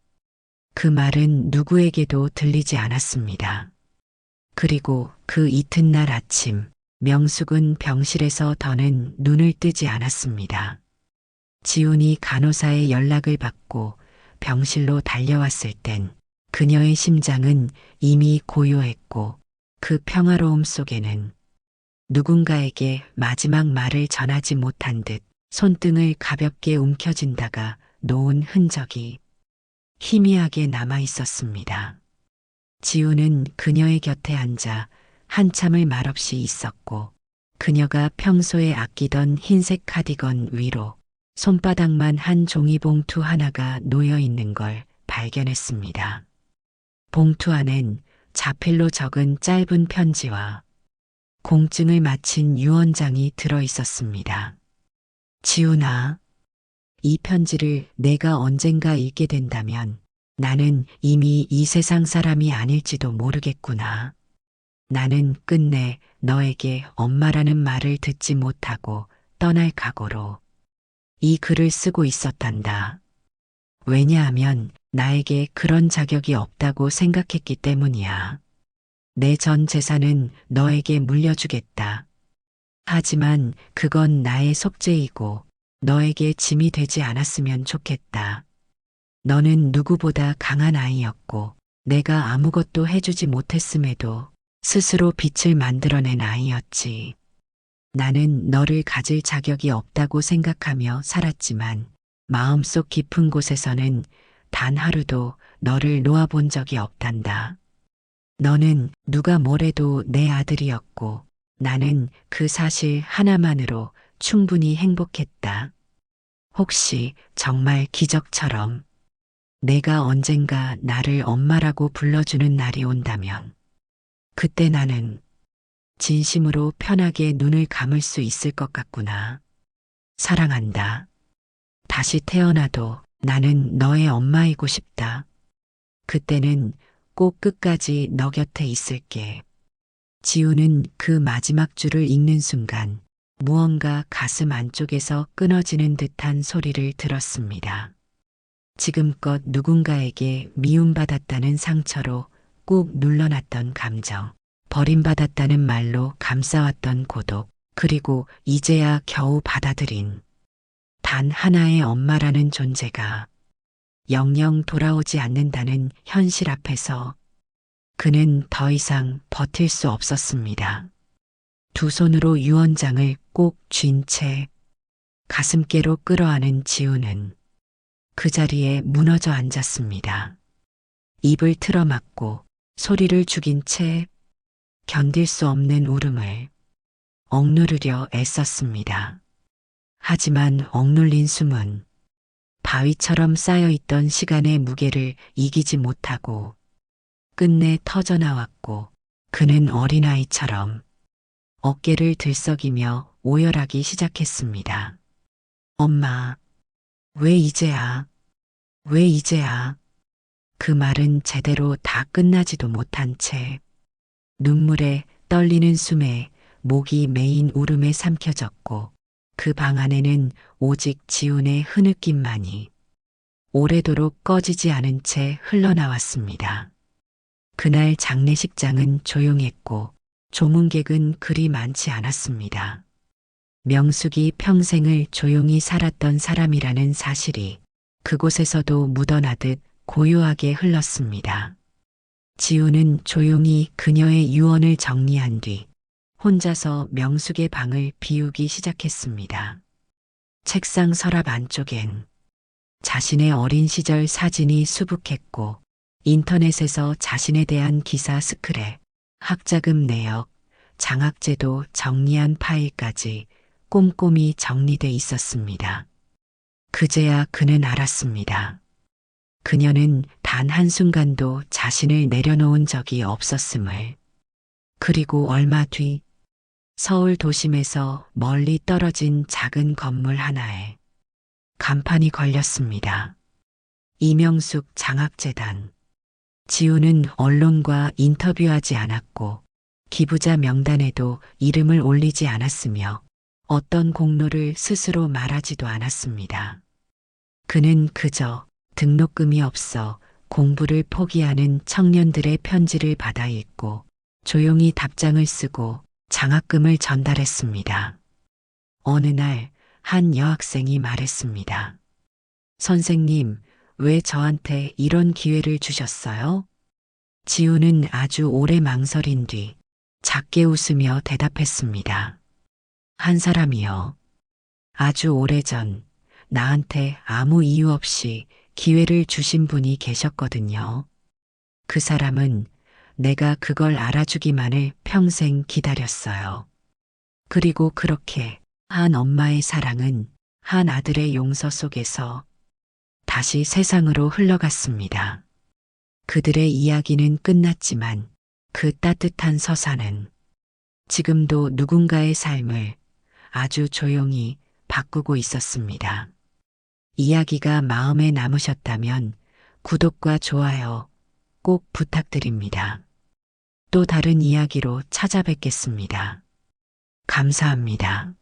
[SPEAKER 1] 그 말은 누구에게도 들리지 않았습니다. 그리고 그 이튿날 아침 명숙은 병실에서 더는 눈을 뜨지 않았습니다. 지훈이 간호사의 연락을 받고 병실로 달려왔을 땐 그녀의 심장은 이미 고요했고 그 평화로움 속에는 누군가에게 마지막 말을 전하지 못한 듯 손등을 가볍게 움켜쥔다가 놓은 흔적이 희미하게 남아 있었습니다. 지우는 그녀의 곁에 앉아 한참을 말없이 있었고 그녀가 평소에 아끼던 흰색 카디건 위로 손바닥만 한 종이봉투 하나가 놓여 있는 걸 발견했습니다. 봉투 안엔 자필로 적은 짧은 편지와 공증을 마친 유언장이 들어 있었습니다. 지훈아, 이 편지를 내가 언젠가 읽게 된다면 나는 이미 이 세상 사람이 아닐지도 모르겠구나. 나는 끝내 너에게 엄마라는 말을 듣지 못하고 떠날 각오로 이 글을 쓰고 있었단다. 왜냐하면 나에게 그런 자격이 없다고 생각했기 때문이야. 내 전 재산은 너에게 물려주겠다. 하지만 그건 나의 속죄이고 너에게 짐이 되지 않았으면 좋겠다. 너는 누구보다 강한 아이였고 내가 아무것도 해주지 못했음에도 스스로 빛을 만들어낸 아이였지. 나는 너를 가질 자격이 없다고 생각하며 살았지만 마음속 깊은 곳에서는 단 하루도 너를 놓아본 적이 없단다. 너는 누가 뭐래도 내 아들이었고 나는 그 사실 하나만으로 충분히 행복했다. 혹시 정말 기적처럼 내가 언젠가 나를 엄마라고 불러주는 날이 온다면 그때 나는 진심으로 편하게 눈을 감을 수 있을 것 같구나. 사랑한다. 다시 태어나도 나는 너의 엄마이고 싶다. 그때는 꼭 끝까지 너 곁에 있을게. 지우는 그 마지막 줄을 읽는 순간 무언가 가슴 안쪽에서 끊어지는 듯한 소리를 들었습니다. 지금껏 누군가에게 미움받았다는 상처로 꾹 눌러놨던 감정, 버림받았다는 말로 감싸왔던 고독, 그리고 이제야 겨우 받아들인 단 하나의 엄마라는 존재가 영영 돌아오지 않는다는 현실 앞에서 그는 더 이상 버틸 수 없었습니다. 두 손으로 유언장을 꼭 쥔 채 가슴께로 끌어안은 지우는 그 자리에 무너져 앉았습니다. 입을 틀어막고 소리를 죽인 채 견딜 수 없는 울음을 억누르려 애썼습니다. 하지만 억눌린 숨은 바위처럼 쌓여있던 시간의 무게를 이기지 못하고 끝내 터져나왔고 그는 어린아이처럼 어깨를 들썩이며 오열하기 시작했습니다. 엄마, 왜 이제야? 왜 이제야? 그 말은 제대로 다 끝나지도 못한 채 눈물에 떨리는 숨에 목이 메인 울음에 삼켜졌고 그 방 안에는 오직 지훈의 흐느낌만이 오래도록 꺼지지 않은 채 흘러나왔습니다. 그날 장례식장은 조용했고 조문객은 그리 많지 않았습니다. 명숙이 평생을 조용히 살았던 사람이라는 사실이 그곳에서도 묻어나듯 고요하게 흘렀습니다. 지우는 조용히 그녀의 유언을 정리한 뒤 혼자서 명숙의 방을 비우기 시작했습니다. 책상 서랍 안쪽엔 자신의 어린 시절 사진이 수북했고 인터넷에서 자신에 대한 기사 스크랩, 학자금 내역, 장학제도 정리한 파일까지 꼼꼼히 정리돼 있었습니다. 그제야 그는 알았습니다. 그녀는 단 한순간도 자신을 내려놓은 적이 없었음을. 그리고 얼마 뒤 서울 도심에서 멀리 떨어진 작은 건물 하나에 간판이 걸렸습니다. 이명숙 장학재단. 지우는 언론과 인터뷰하지 않았고 기부자 명단에도 이름을 올리지 않았으며 어떤 공로를 스스로 말하지도 않았습니다. 그는 그저 등록금이 없어 공부를 포기하는 청년들의 편지를 받아 읽고 조용히 답장을 쓰고 장학금을 전달했습니다. 어느 날 한 여학생이 말했습니다. 선생님, 왜 저한테 이런 기회를 주셨어요? 지우는 아주 오래 망설인 뒤 작게 웃으며 대답했습니다. 한 사람이요. 아주 오래전 나한테 아무 이유 없이 기회를 주신 분이 계셨거든요. 그 사람은 내가 그걸 알아주기만을 평생 기다렸어요. 그리고 그렇게 한 엄마의 사랑은 한 아들의 용서 속에서 다시 세상으로 흘러갔습니다. 그들의 이야기는 끝났지만 그 따뜻한 서사는 지금도 누군가의 삶을 아주 조용히 바꾸고 있었습니다. 이야기가 마음에 남으셨다면 구독과 좋아요 꼭 부탁드립니다. 또 다른 이야기로 찾아뵙겠습니다. 감사합니다.